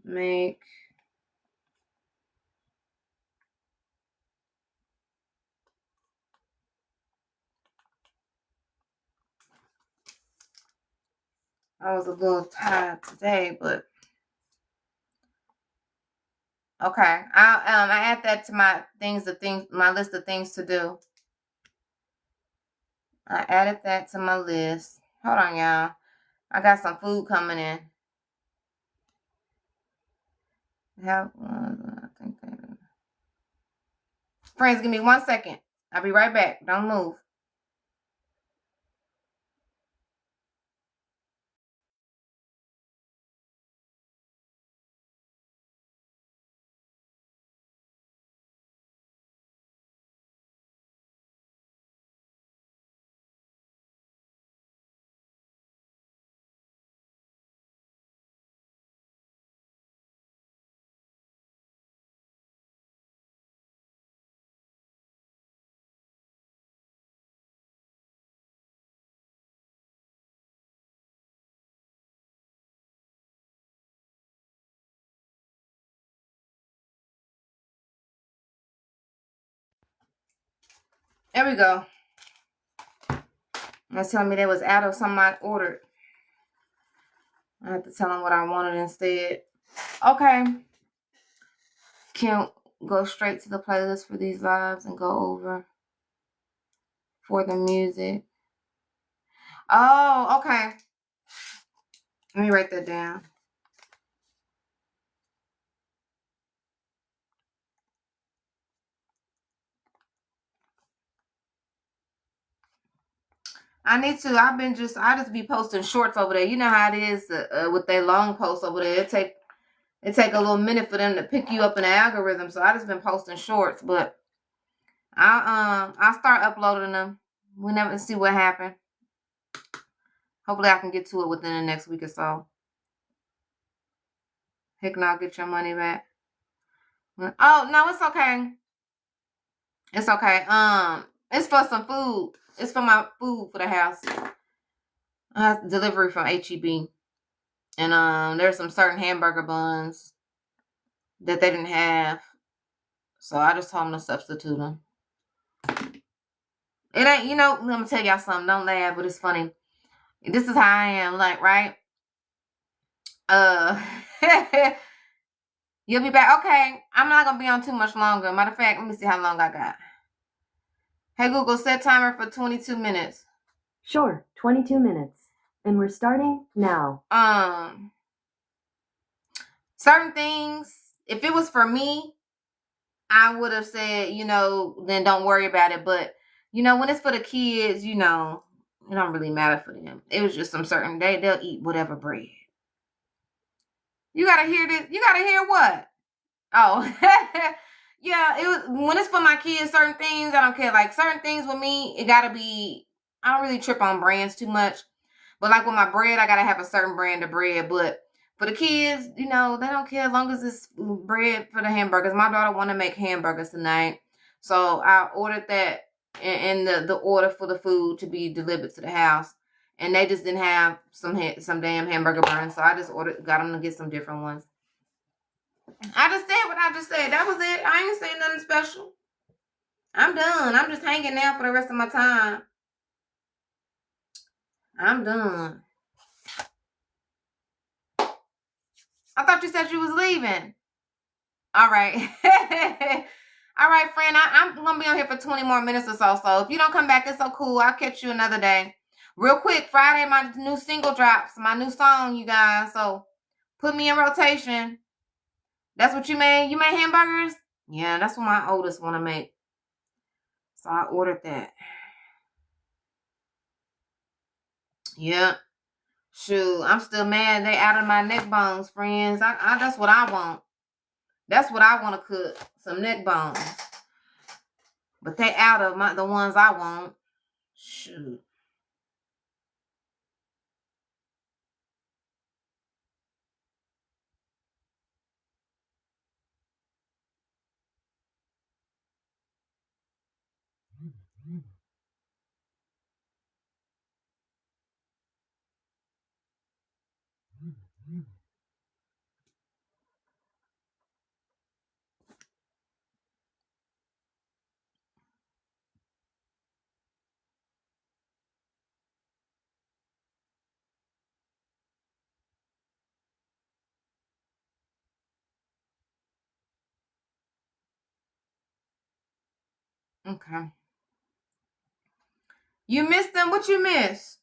[SPEAKER 1] Make I was a little tired today, but okay. I add that to my my list of things to do. I added that to my list. Hold on, y'all. I got some food coming in. Friends, give me 1 second. I'll be right back. Don't move. There we go. They're telling me they was out of something I ordered. I have to tell them what I wanted instead. Okay. Can't go straight to the playlist for these lives and go over for the music. Oh, okay. Let me write that down. I need to. I just be posting shorts over there. You know how it is with their long posts over there. It take a little minute for them to pick you up in the algorithm. So I just been posting shorts, but I'll start uploading them. We'll never see what happened. Hopefully I can get to it within the next week or so. Heck no, I'll get your money back. Oh no, it's okay. It's okay. It's for some food. It's for my food for the house. I have delivery from HEB. And there's some certain hamburger buns that they didn't have. So I just told them to substitute them. It ain't, let me tell y'all something. Don't laugh, but it's funny. This is how I am, like, right? You'll be back. Okay, I'm not gonna be on too much longer. Matter of fact, let me see how long I got. Hey Google, set timer for 22 minutes.
[SPEAKER 2] Sure, 22 minutes. And we're starting now.
[SPEAKER 1] Certain things, if it was for me, I would have said, then don't worry about it. But, when it's for the kids, it don't really matter for them. It was just some certain day they'll eat whatever bread. You gotta hear this. You gotta hear what? Oh, yeah. It was when it's for my kids. Certain things I don't care. Like certain things with me, it gotta be. I don't really trip on brands too much. But like with my bread, I gotta have a certain brand of bread. But for the kids, they don't care as long as it's bread for the hamburgers. My daughter want to make hamburgers tonight, so I ordered that in the order for the food to be delivered to the house. And they just didn't have some damn hamburger buns, so I just got them to get some different ones. I just said what I just said. That was it. I ain't saying nothing special. I'm done. I'm just hanging out for the rest of my time. I'm done. I thought you said you was leaving. All right. All right, friend. I'm going to be on here for 20 more minutes or so. So if you don't come back, it's so cool. I'll catch you another day. Real quick, Friday, my new single drops. My new song, you guys. So put me in rotation. That's what you made? You made hamburgers? Yeah, that's what my oldest want to make. So I ordered that. Yeah. Shoot, I'm still mad they out of my neck bones, friends. I that's what I want. That's what I want to cook. Some neck bones. But they out of the ones I want. Shoot. Okay. You missed them? What you miss?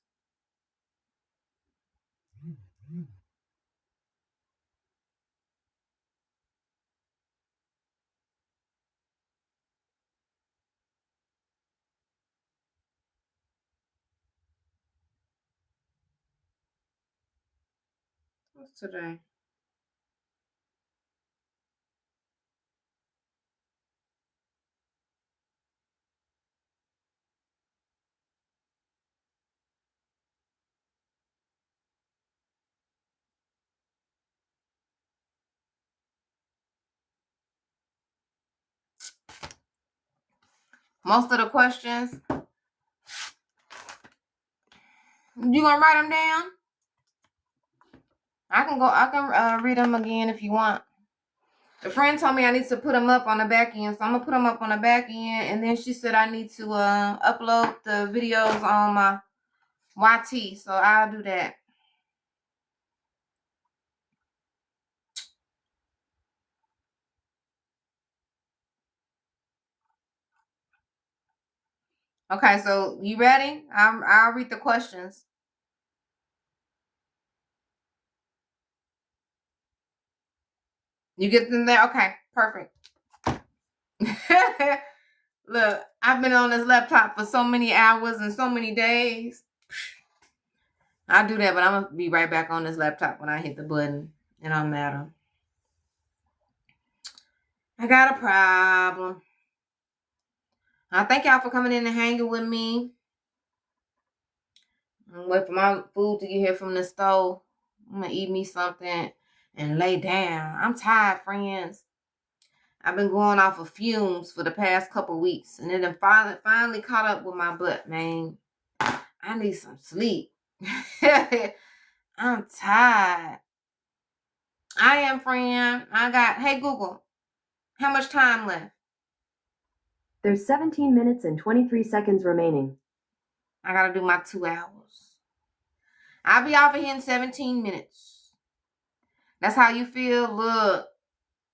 [SPEAKER 1] What's today? Most of the questions, you gonna write them down? I can read them again if you want. The friend told me I need to put them up on the back end, so I'm gonna put them up on the back end, and then she said I need to upload the videos on my YT, so I'll do that. Okay, so you ready? I'll read the questions. You get them there? Okay, perfect. Look, I've been on this laptop for so many hours and so many days. I'll do that, but I'm gonna be right back on this laptop when I hit the button. It don't matter. I got a problem. I thank y'all for coming in and hanging with me. I'm waiting for my food to get here from the stove. I'm gonna eat me something and lay down. I'm tired, friends. I've been going off of fumes for the past couple weeks, and it finally caught up with my butt, man. I need some sleep. I'm tired. I am, friend. Hey, Google, how much time left?
[SPEAKER 2] There's 17 minutes and 23 seconds remaining.
[SPEAKER 1] I gotta do my 2 hours. I'll be off of here in 17 minutes. That's how you feel? Look.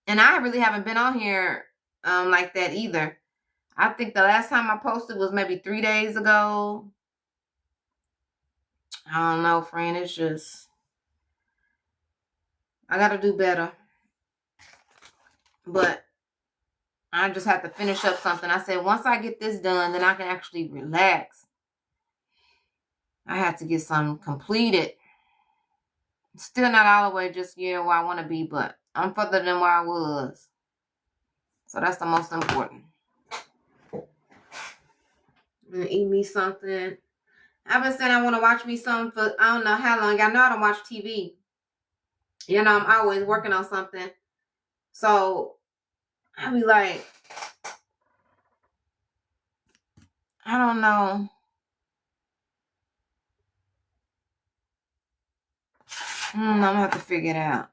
[SPEAKER 1] And I really haven't been on here like that either. I think the last time I posted was maybe 3 days ago. I don't know, friend. It's just, I gotta do better. But I just have to finish up something. I said, once I get this done, then I can actually relax. I have to get something completed. Still not all the way just where I want to be, but I'm further than where I was. So that's the most important. I'm gonna eat me something. I've been saying I want to watch me something for I don't know how long. Y'all know I don't watch TV. You know, I'm always working on something. So I be like, I don't know. I'm gonna have to figure it out.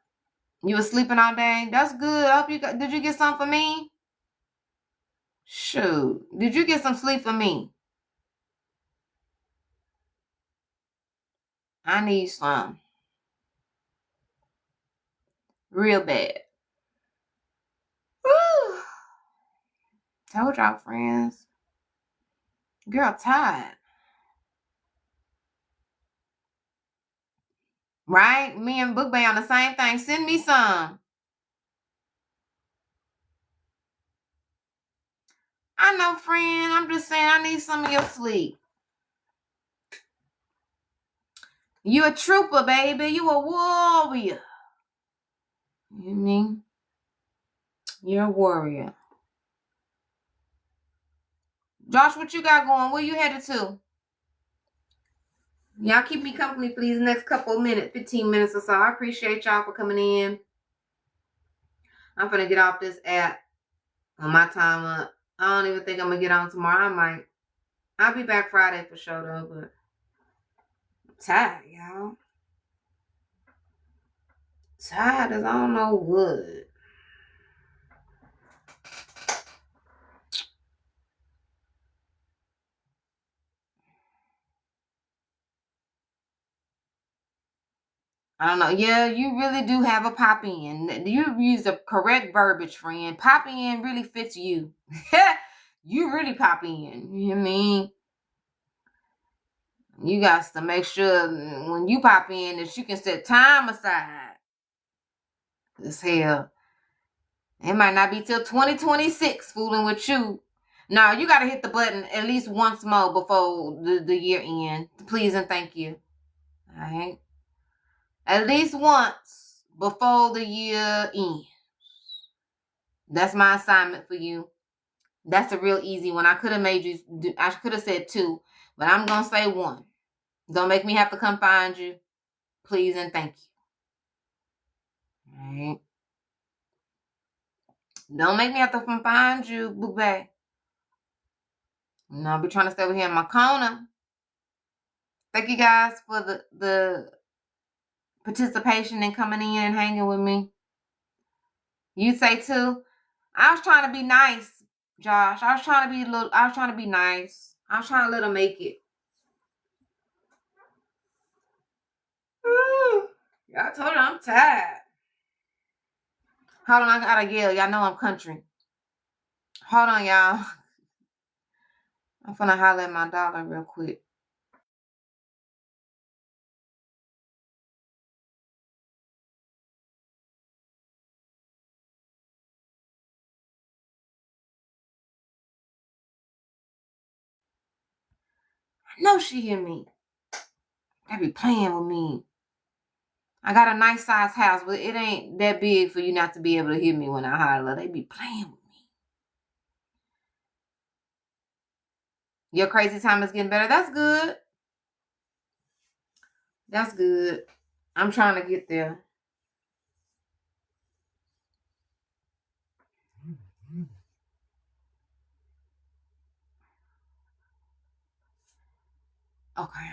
[SPEAKER 1] You was sleeping all day? That's good. I hope did you get some for me? Shoot. Did you get some sleep for me? I need some. Real bad. Woo. Told y'all, friends. Girl, tired. Right? Me and Book Bay on the same thing. Send me some. I know, friend. I'm just saying I need some of your sleep. You a trooper, baby. You a warrior. You mean? You're a warrior. Josh, what you got going? Where you headed to? Y'all keep me company, please, next couple of minutes, 15 minutes or so. I appreciate y'all for coming in. I'm gonna get off this app on my time up. I don't even think I'm gonna get on tomorrow. I might. I'll be back Friday for sure though, but I'm tired, y'all. Tired as I don't know what. I don't know. Yeah, you really do have a pop in. You use the correct verbiage, friend. Pop in really fits you. you really pop in. You hear me? You got to make sure when you pop in that you can set time aside. As hell, it might not be till 2026 fooling with you. No, you got to hit the button at least once more before the year end. Please and thank you. All right. At least once before the year ends. That's my assignment for you. That's a real easy one. I could have made you do, I could have said 2, but I'm going to say 1. Don't make me have to come find you. Please and thank you. All right. Don't make me have to come find you, boo bae. I'll be trying to stay over here in my corner. Thank you guys for the participation and coming in and hanging with me. You say 2. I was trying to be nice, Josh. I was trying to be nice. I was trying to let them make it. Y'all told her I'm tired. Hold on, I gotta yell. Y'all know I'm country. Hold on, y'all. I'm finna holler at my daughter real quick. I know she hear me. They be playing with me. I got a nice size house, but it ain't that big for you not to be able to hear me when I holler. They be playing with me. Your crazy time is getting better. That's good. That's good. I'm trying to get there. Okay.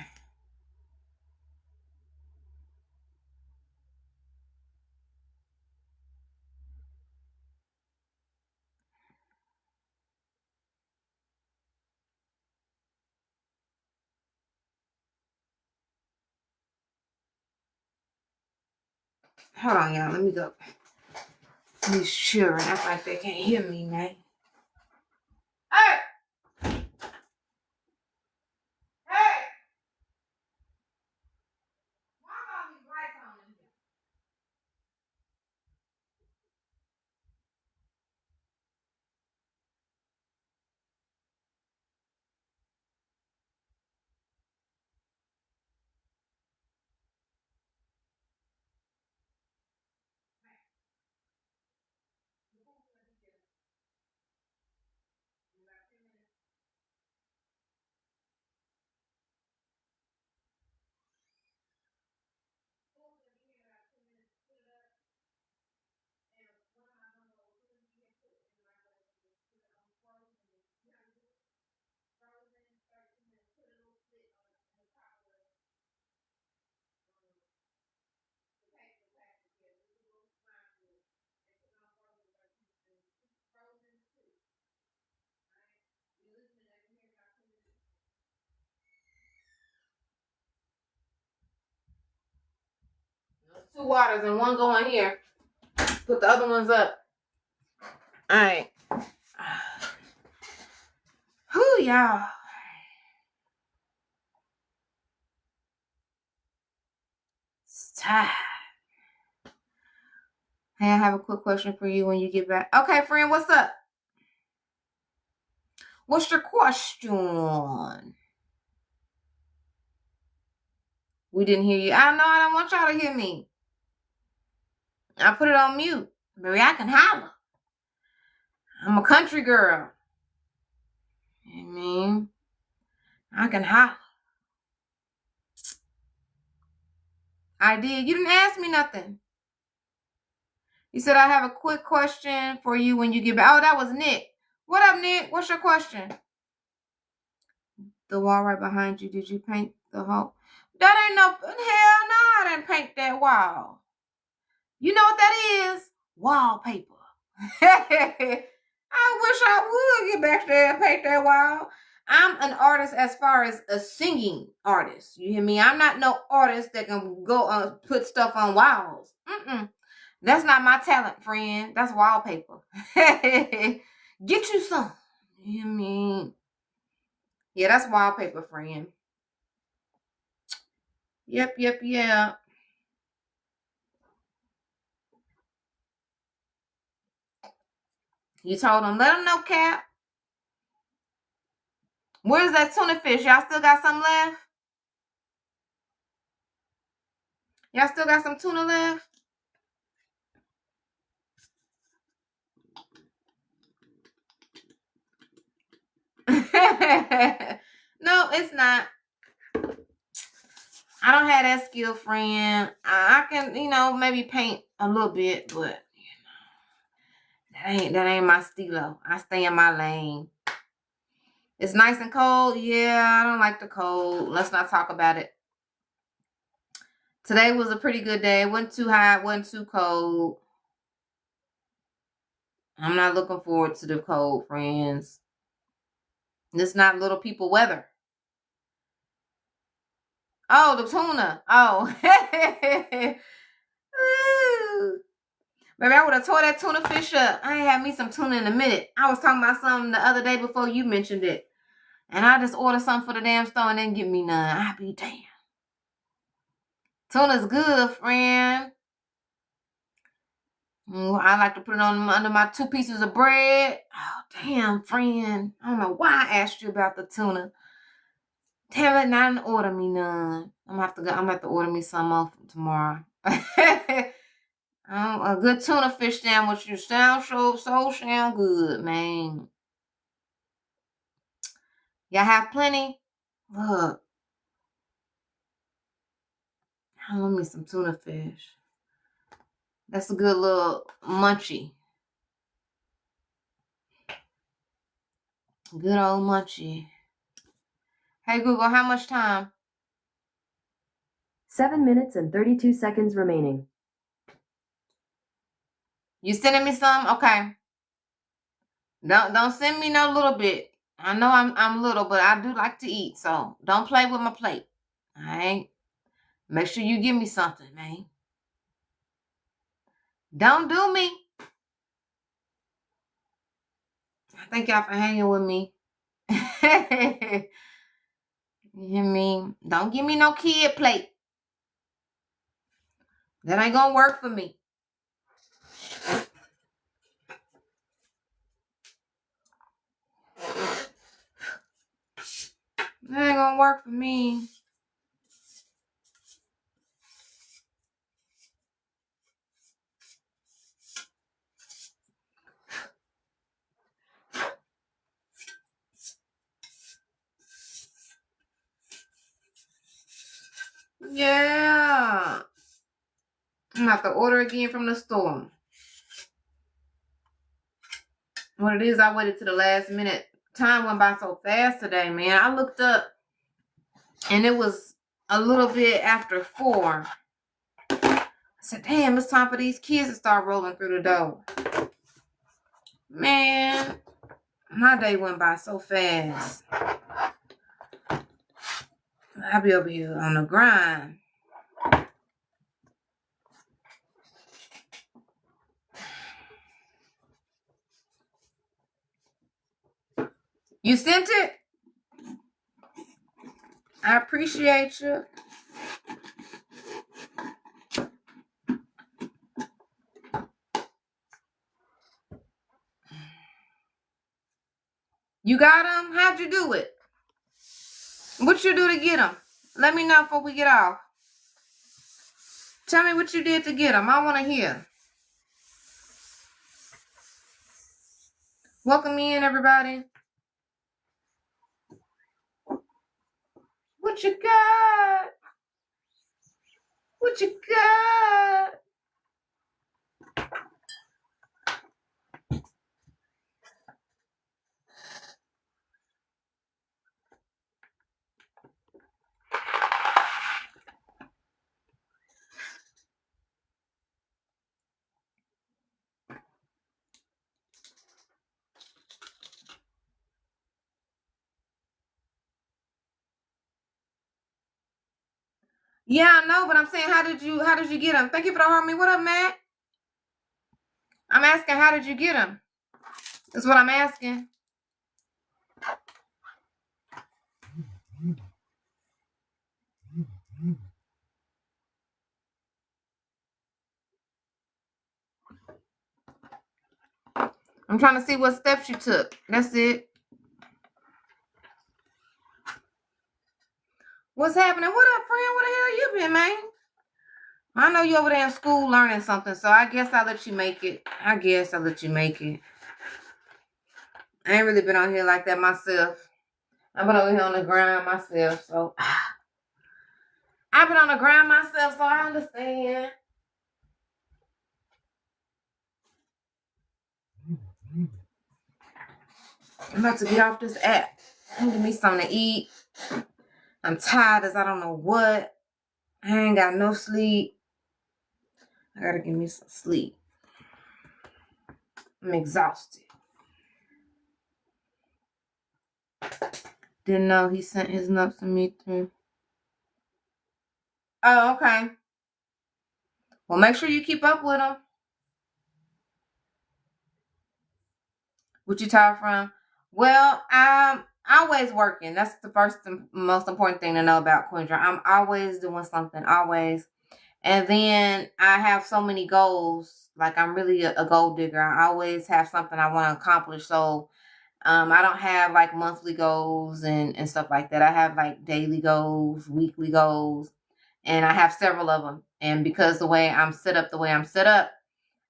[SPEAKER 1] Hold on, y'all. Let me go. These children act like they can't hear me, man. Hey! Hey! Why are these lights on in here? There's 2 waters and one going here. Put the other ones up. All right. Whew, y'all. It's tired. Hey, I have a quick question for you when you get back. Okay, friend, what's up? What's your question? We didn't hear you. I know I don't want y'all to hear me. I put it on mute. Baby, I can holler. I'm a country girl. I mean, I can holler. I did. You didn't ask me nothing. You said I have a quick question for you when you get back. Oh, that was Nick. What up, Nick? What's your question? The wall right behind you. Did you paint the whole? That ain't no hell no. I didn't paint that wall. You know what that is? Wallpaper. I wish I would get back there and paint that wall. I'm an artist as far as a singing artist. You hear me? I'm not no artist that can go put stuff on walls. That's not my talent, friend. That's wallpaper. Get you some. You hear me? Yeah, that's wallpaper, friend. Yep. You told them, let them know, Cap. Where's that tuna fish? Y'all still got some left? Y'all still got some tuna left? No, it's not. I don't have that skill, friend. I can, maybe paint a little bit, but that ain't my stilo. I stay in my lane. It's nice and cold. Yeah, I don't like the cold. Let's not talk about it. Today was a pretty good day. It wasn't too hot, wasn't too cold. I'm not looking forward to the cold, friends. It's not little people weather. Oh, the tuna. Oh. Maybe I would have tore that tuna fish up. I ain't had me some tuna in a minute. I was talking about something the other day before you mentioned it. And I just ordered something for the damn store and didn't give me none. I be damn. Tuna's good, friend. I like to put it on under my 2 pieces of bread. Oh, damn, friend. I don't know why I asked you about the tuna. Damn it, now I didn't order me none. I'm gonna have to order me some more tomorrow. A good tuna fish sandwich. You sound so sound good, man. Y'all have plenty? Look. I love me some tuna fish. That's a good little munchie. Good old munchie. Hey, Google, how much time?
[SPEAKER 2] 7 minutes and 32 seconds remaining.
[SPEAKER 1] You sending me some? Okay. Don't send me no little bit. I know I'm little, but I do like to eat, so don't play with my plate. All right? Make sure you give me something, man. Don't do me. Thank y'all for hanging with me. You hear me? Don't give me no kid plate. That ain't gonna work for me. That ain't gonna work for me. Yeah. I'm gonna have to order again from the store. What it is, I waited to the last minute. Time went by so fast today, man. I looked up and it was a little bit after 4. I said, damn, it's time for these kids to start rolling through the door. Man, my day went by so fast. I'll be over here on the grind. You sent it? I appreciate you. You got them? How'd you do it? What you do to get them? Let me know before we get off. Tell me what you did to get them. I want to hear. Welcome in, everybody. What you got? What you got? Yeah, I know, but I'm saying, how did you get them? Thank you for the harmony. What up, Matt? I'm asking, how did you get them? That's what I'm asking. I'm trying to see what steps you took. That's it. What's happening? What up, friend? Where the hell you been, man? I know you over there in school learning something, so I guess I'll let you make it. I ain't really been on here like that myself. I've been over here on the grind myself, so I've been on the grind myself, so I understand. I'm about to get off this app and give me something to eat. I'm tired as I don't know what. I ain't got no sleep. I gotta give me some sleep. I'm exhausted. Didn't know he sent his notes to me through. Oh, okay. Well, make sure you keep up with him. What you tired from? Well, I'm always working. That's the first and most important thing to know about Quindra. I'm always doing something, always. And then I have so many goals. Like I'm really a goal digger. I always have something I want to accomplish. So I don't have like monthly goals and stuff like that. I have like daily goals, weekly goals, and I have several of them. And because the way I'm set up,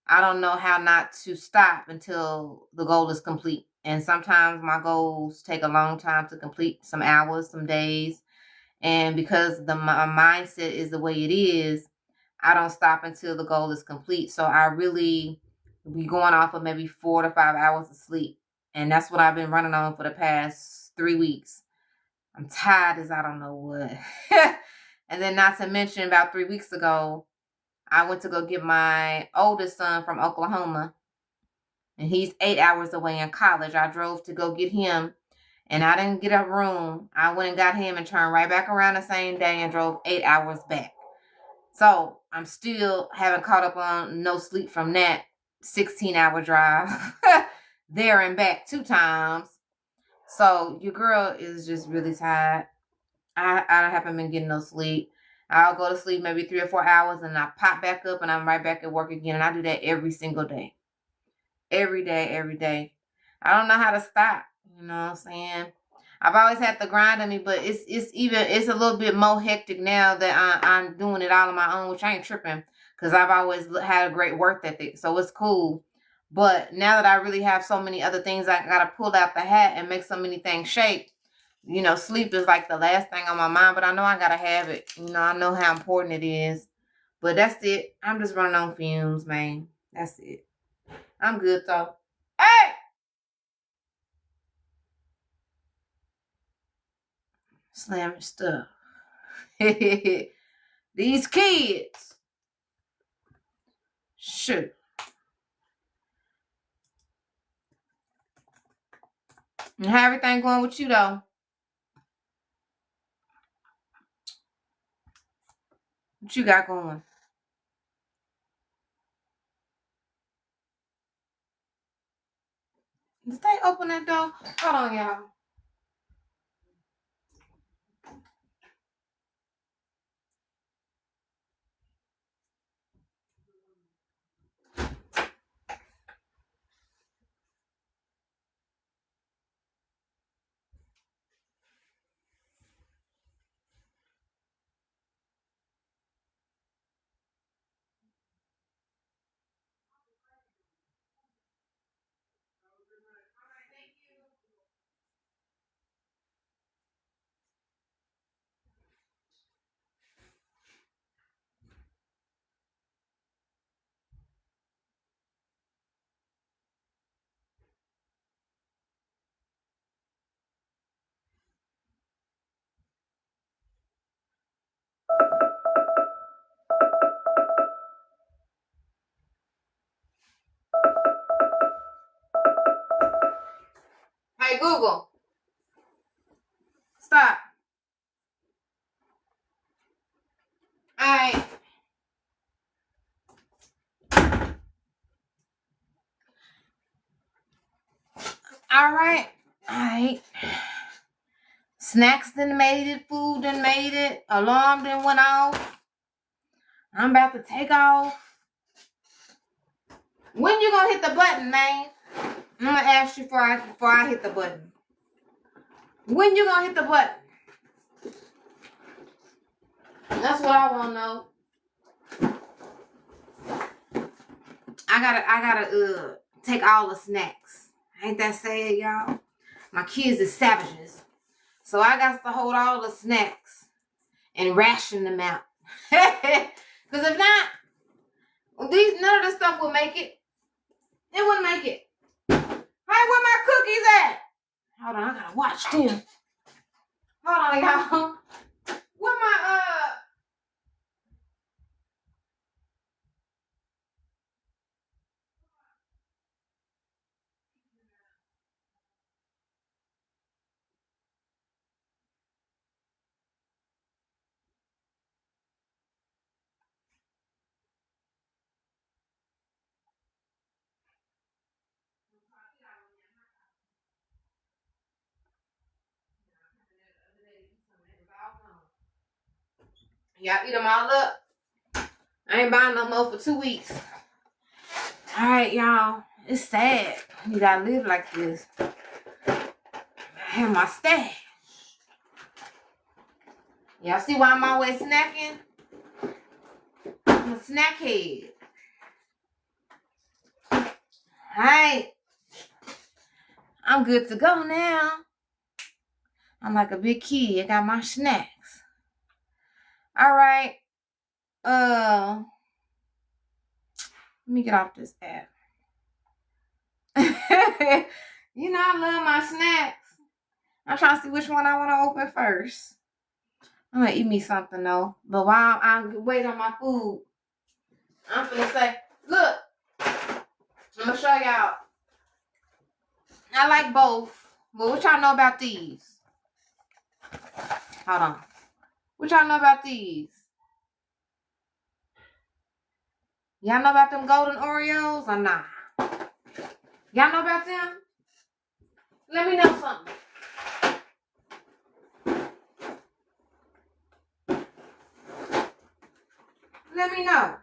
[SPEAKER 1] I don't know how not to stop until the goal is complete. And sometimes my goals take a long time to complete, some hours, some days. And because my mindset is the way it is, I don't stop until the goal is complete. So I really be going off of maybe 4 to 5 hours of sleep. And that's what I've been running on for the past 3 weeks. I'm tired as I don't know what. And then not to mention about 3 weeks ago, I went to go get my oldest son from Oklahoma. And he's 8 hours away in college. I drove to go get him. And I didn't get a room. I went and got him and turned right back around the same day and drove 8 hours back. So I'm still haven't caught up on no sleep from that 16-hour drive there and back 2 times. So your girl is just really tired. I haven't been getting no sleep. I'll go to sleep maybe 3 or 4 hours and I pop back up and I'm right back at work again. And I do that every single day. Every day. I don't know how to stop. You know what I'm saying? I've always had the grind on me, but it's a little bit more hectic now that I'm doing it all on my own, which I ain't tripping because I've always had a great work ethic, so it's cool. But now that I really have so many other things I gotta pull out the hat and make so many things shake, you know, sleep is like the last thing on my mind. But I know I gotta have it. You know, I know how important it is. But that's it. I'm just running on fumes, man. That's it. I'm good though. Hey! Slamming stuff. These kids. Shoot. And how everything going with you though? What you got going? Did they open that door? Hold on, y'all. Hey Google. Stop. Alright. Alright. Snacks done made it, food done made it, alarm done went off. I'm about to take off. When you gonna hit the button, man? I'm gonna ask you before I hit the button. When you gonna hit the button? That's what I wanna know. I gotta take all the snacks. Ain't that sad, y'all? My kids is savages. So I got to hold all the snacks and ration them out. Cause if not, none of this stuff will make it. It wouldn't make it. Hey, where my cookies at? Hold on, I gotta watch them. Hold on, y'all. Where my y'all eat them all up. I ain't buying no more for 2 weeks. All right, y'all. It's sad. You gotta live like this. I have my stash. Y'all see why I'm always snacking? I'm a snack head. Alright. I'm good to go now. I'm like a big kid. I got my snacks. Alright. Let me get off this app. You know I love my snacks. I'm trying to see which one I want to open first. I'm gonna eat me something though. But while I wait on my food, I'm gonna say, look, I'm gonna show y'all. I like both. But what y'all know about these? Hold on. What y'all know about these? Y'all know about them golden Oreos or not? Y'all know about them? Let me know something. Let me know.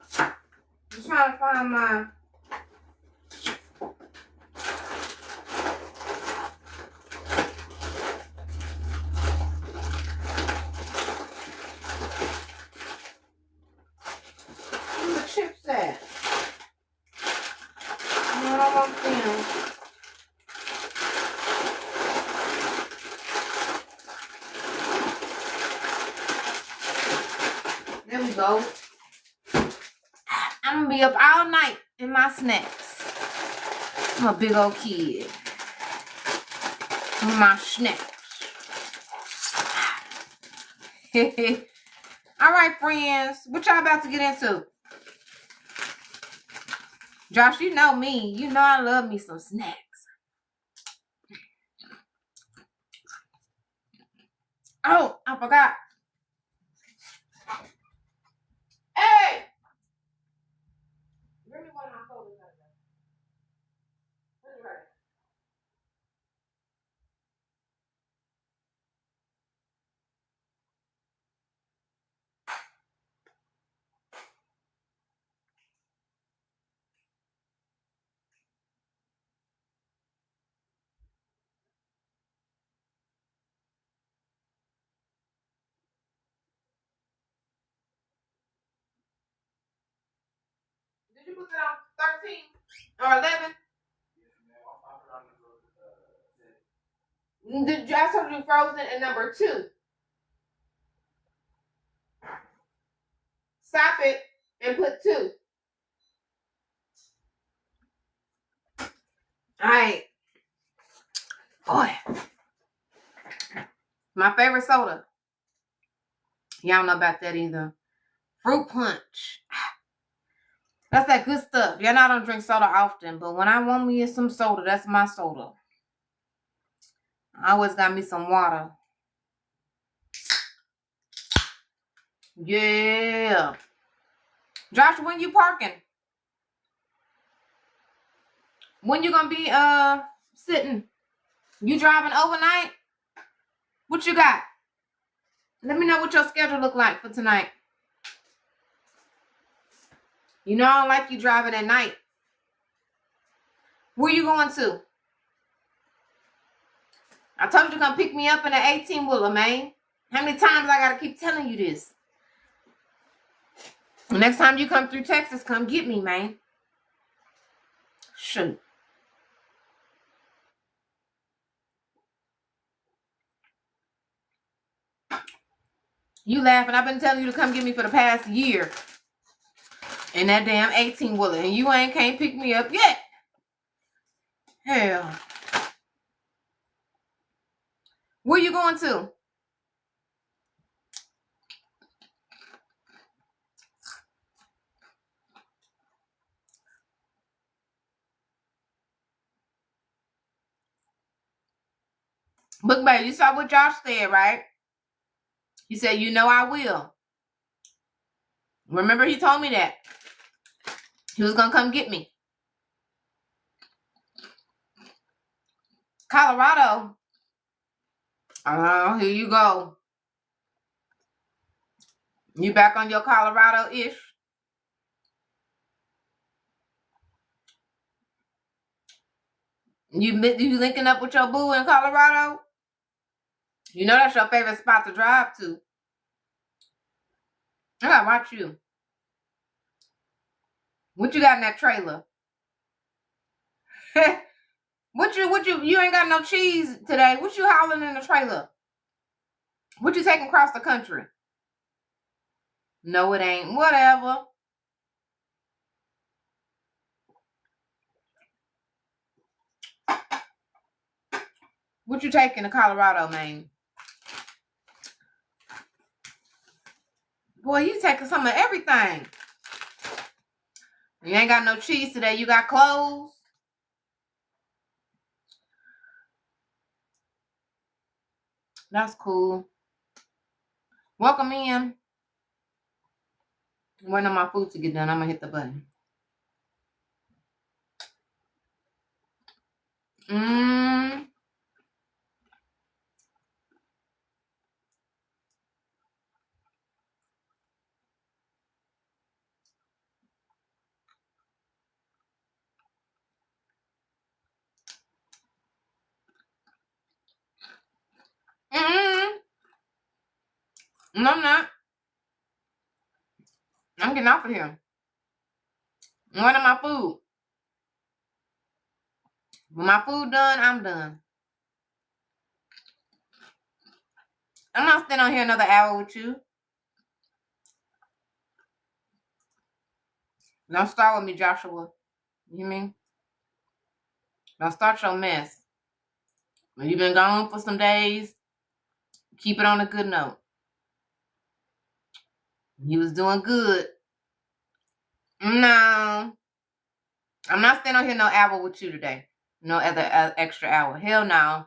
[SPEAKER 1] I'm trying to find my... Where the chips at? I don't want them. There we go. I'm gonna be up all night in my snacks. I'm a big old kid. With my snacks. All right, friends. What y'all about to get into? Josh, you know me. You know I love me some snacks. Oh, I forgot. Hey! Bring me one of my folders out there. Put it right. Did you put that on 13 or 11? I told you frozen and number 2. Stop it and put 2. All right. Boy. My favorite soda. Y'all don't know about that either. Fruit punch. That's that good stuff. Y'all know I don't drink soda often, but when I want me some soda, that's my soda. I always got me some water. Yeah. Josh, when you parking? When you gonna be sitting? You driving overnight? What you got? Let me know what your schedule look like for tonight. You know I don't like you driving at night. Where you going to? I told you to come pick me up in an 18-wheeler, man. How many times I gotta keep telling you this? Next time you come through Texas, come get me, man. Shoot. You laughing. I've been telling you to come get me for the past year. In that damn 18-wheeler. And you ain't can't pick me up yet. Hell. Where you going to? Look, baby, you saw what Josh said, right? He said, you know I will. Remember he told me that. He was going to come get me. Colorado. Oh, here you go. You back on your Colorado-ish? You linking up with your boo in Colorado? You know that's your favorite spot to drive to. I gotta watch you. What you got in that trailer? You ain't got no cheese today. What you hauling in the trailer? What you taking across the country? No, it ain't. Whatever. What you taking to Colorado, man? Boy, you taking some of everything. You ain't got no cheese today. You got clothes. That's cool. Welcome in. I'm waiting on my food to get done. I'm gonna hit the button. No, I'm not. I'm getting off of here. I'm waiting on my food. When my food done, I'm done. I'm not staying on here another hour with you. Don't start with me, Joshua. You hear me? Don't start your mess. When you've been gone for some days, keep it on a good note. You was doing good. No. I'm not staying on here no hour with you today. No other extra hour. Hell no.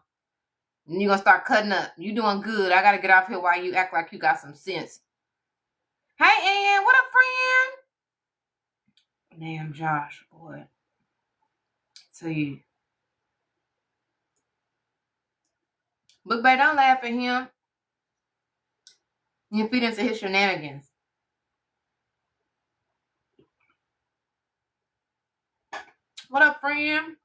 [SPEAKER 1] You gonna start cutting up. You doing good. I gotta get off here while you act like you got some sense. Hey, Ann, what up, friend? Damn, Josh, boy. Tell you. Look, babe, don't laugh at him. You feed into his shenanigans. What up, friend?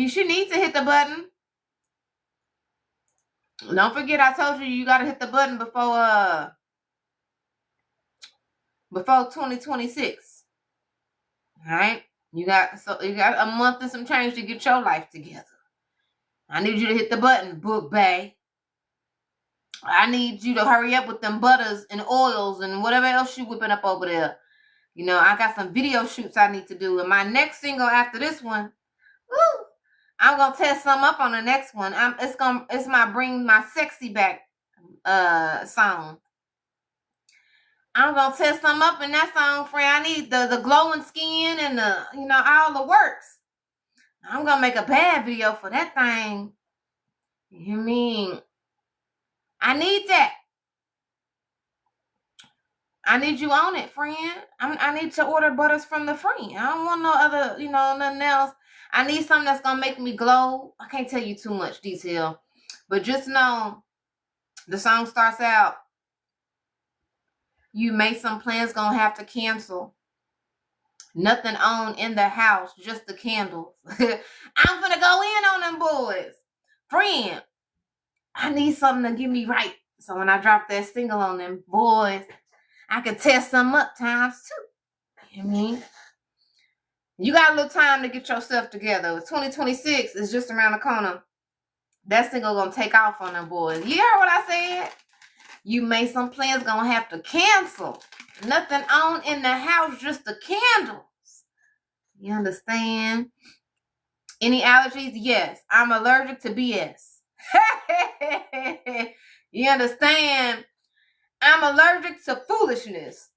[SPEAKER 1] She needs to hit the button. Don't forget, I told you gotta hit the button before 2026. All right, you got a month and some change to get your life together. I need you to hit the button, book bay. I need you to hurry up with them butters and oils and whatever else you whipping up over there. You know, I got some video shoots I need to do, and my next single after this one, woo, I'm gonna test some up on the next one. It's my Bring My Sexy Back song. I'm gonna test some up in that song, friend. I need the glowing skin and all the works. I'm gonna make a bad video for that thing. You mean I need that? I need you on it, friend. I need to order butters from the friend. I don't want no other, nothing else. I need something that's gonna make me glow. I can't tell you too much detail, but just know the song starts out, you made some plans gonna have to cancel. Nothing on in the house, just the candles. I'm gonna go in on them boys. Friend, I need something to get me right. So when I drop that single on them boys, I can test them up times two. You know what I mean? You got a little time to get yourself together. 2026 is just around the corner. That single gonna take off on them boys. You heard what I said? You made some plans gonna have to cancel. Nothing on in the house, just the candles. You understand? Any allergies? Yes. I'm allergic to BS. You understand? I'm allergic to foolishness.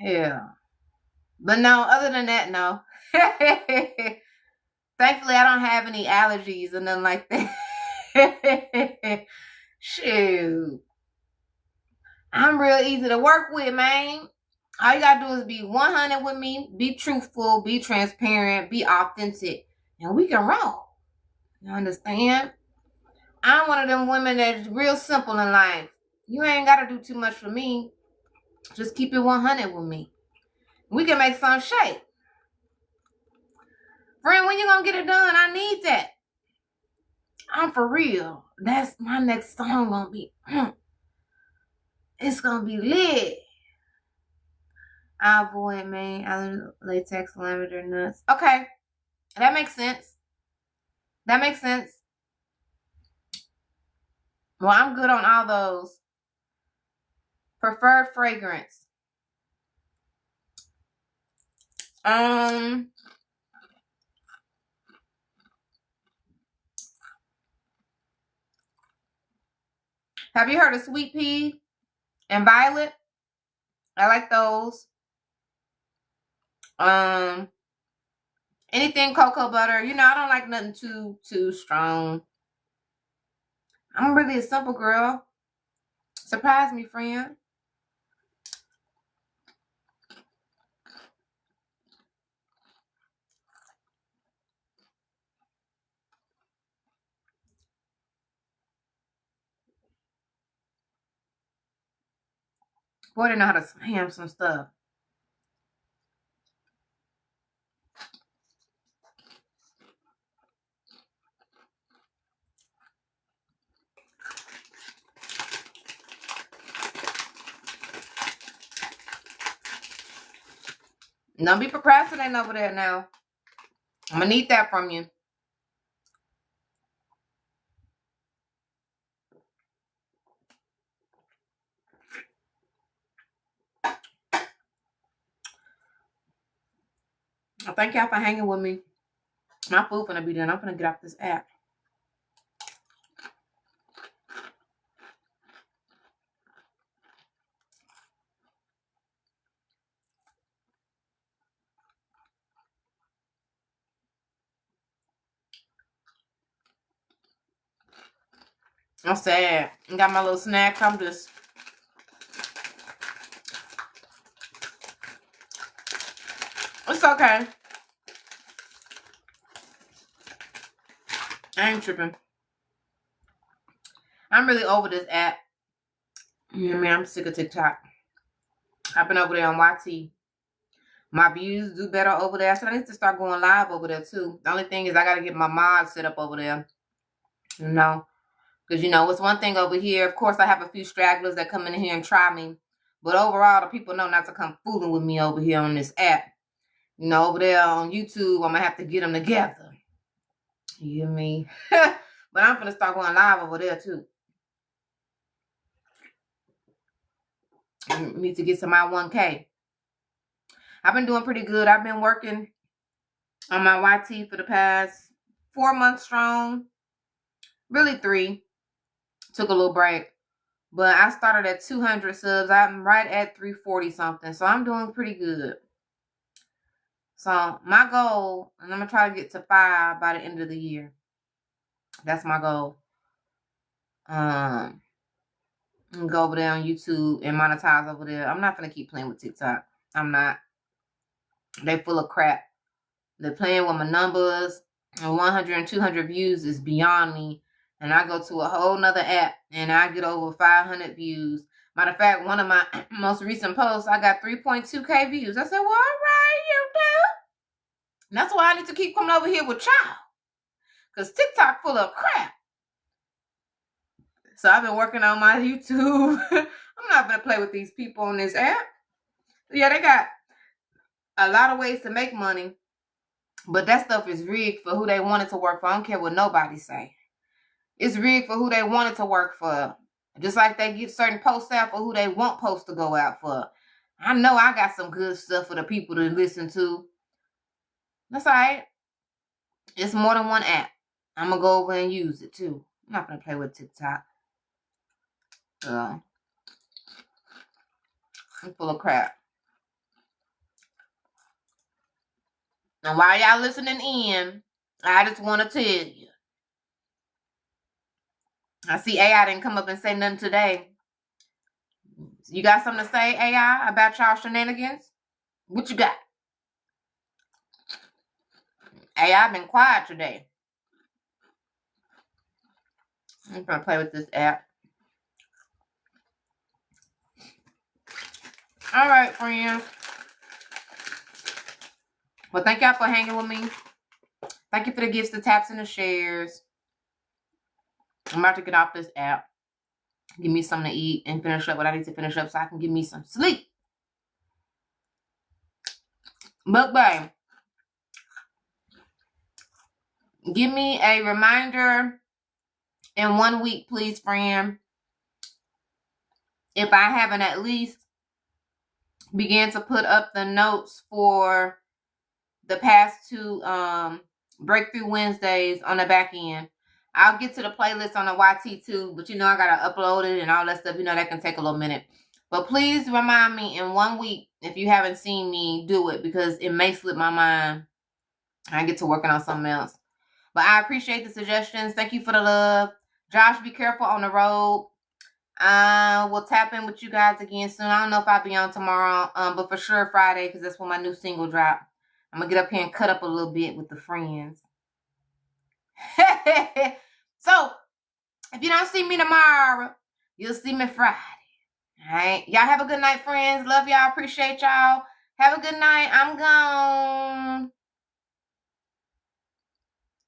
[SPEAKER 1] Yeah. But no, other than that, no. Thankfully, I don't have any allergies or nothing like that. Shoot. I'm real easy to work with, man. All you gotta do is be 100 with me, be truthful, be transparent, be authentic, and we can roll. You understand? I'm one of them women that's real simple in life. You ain't gotta do too much for me. Just keep it 100 with me. We can make some shape. Friend, when you gonna get it done? I need that. I'm for real. That's my next song gonna be. It's gonna be lit. I avoid, man. I latex, lavender, nuts. Okay, that makes sense. That makes sense. Well, I'm good on all those. Preferred fragrance. Have you heard of sweet pea and violet? I like those. Anything cocoa butter. You know, I don't like nothing too strong. I'm really a simple girl. Surprise me, friend. Boy, they know how to slam some stuff. Don't be procrastinating over there now. I'm gonna need that from you. Thank y'all for hanging with me. My food gonna be done. I'm gonna get off this app. I'm sad. I got my little snack. I'm just. It's okay. I ain't tripping. I'm really over this app. You know what I mean? I'm sick of TikTok. I've been over there on YT. My views do better over there. So I need to start going live over there too. The only thing is I got to get my mod set up over there. You know? Because, you know, it's one thing over here. Of course, I have a few stragglers that come in here and try me. But overall, the people know not to come fooling with me over here on this app. You know, over there on YouTube, I'm going to have to get them together. You hear me? But I'm going to start going live over there too. I need to get to my 1K. I've been doing pretty good. I've been working on my YT for the past 4 months strong. Really 3. Took a little break. But I started at 200 subs. I'm right at 340 something. So I'm doing pretty good. So my goal, and I'm going to try to get to 5 by the end of the year. That's my goal. Go over there on YouTube and monetize over there. I'm not going to keep playing with TikTok. I'm not. They full of crap. They're playing with my numbers. And 100 and 200 views is beyond me. And I go to a whole nother app and I get over 500 views. Matter of fact, one of my most recent posts, I got 3.2K views. I said, well, all right, you do. And that's why I need to keep coming over here with y'all. Because TikTok full of crap. So I've been working on my YouTube. I'm not going to play with these people on this app. Yeah, they got a lot of ways to make money. But that stuff is rigged for who they want it to work for. I don't care what nobody say. It's rigged for who they want it to work for. Just like they get certain posts out for who they want posts to go out for. I know I got some good stuff for the people to listen to. That's all right. It's more than one app. I'm going to go over and use it too. I'm not going to play with TikTok. I'm full of crap. And while y'all listening in, I just want to tell you. I see AI didn't come up and say nothing today. You got something to say, AI, about y'all shenanigans? What you got? AI been quiet today. I'm going to play with this app. All right, friends. Well, thank y'all for hanging with me. Thank you for the gifts, the taps, and the shares. I'm about to get off this app. Give me something to eat and finish up what I need to finish up so I can give me some sleep. But, babe, give me a reminder in 1 week, please, friend. If I haven't at least began to put up the notes for the past two Breakthrough Wednesdays on the back end. I'll get to the playlist on the YT too, but you know I gotta upload it and all that stuff. You know that can take a little minute. But please remind me in 1 week if you haven't seen me do it, because it may slip my mind. I get to working on something else. But I appreciate the suggestions. Thank you for the love. Josh, be careful on the road. We'll tap in with you guys again soon. I don't know if I'll be on tomorrow, but for sure Friday, because that's when my new single dropped. I'm going to get up here and cut up a little bit with the friends. So, if you don't see me tomorrow, you'll see me Friday. All right? Y'all have a good night, friends. Love y'all. Appreciate y'all. Have a good night. I'm gone.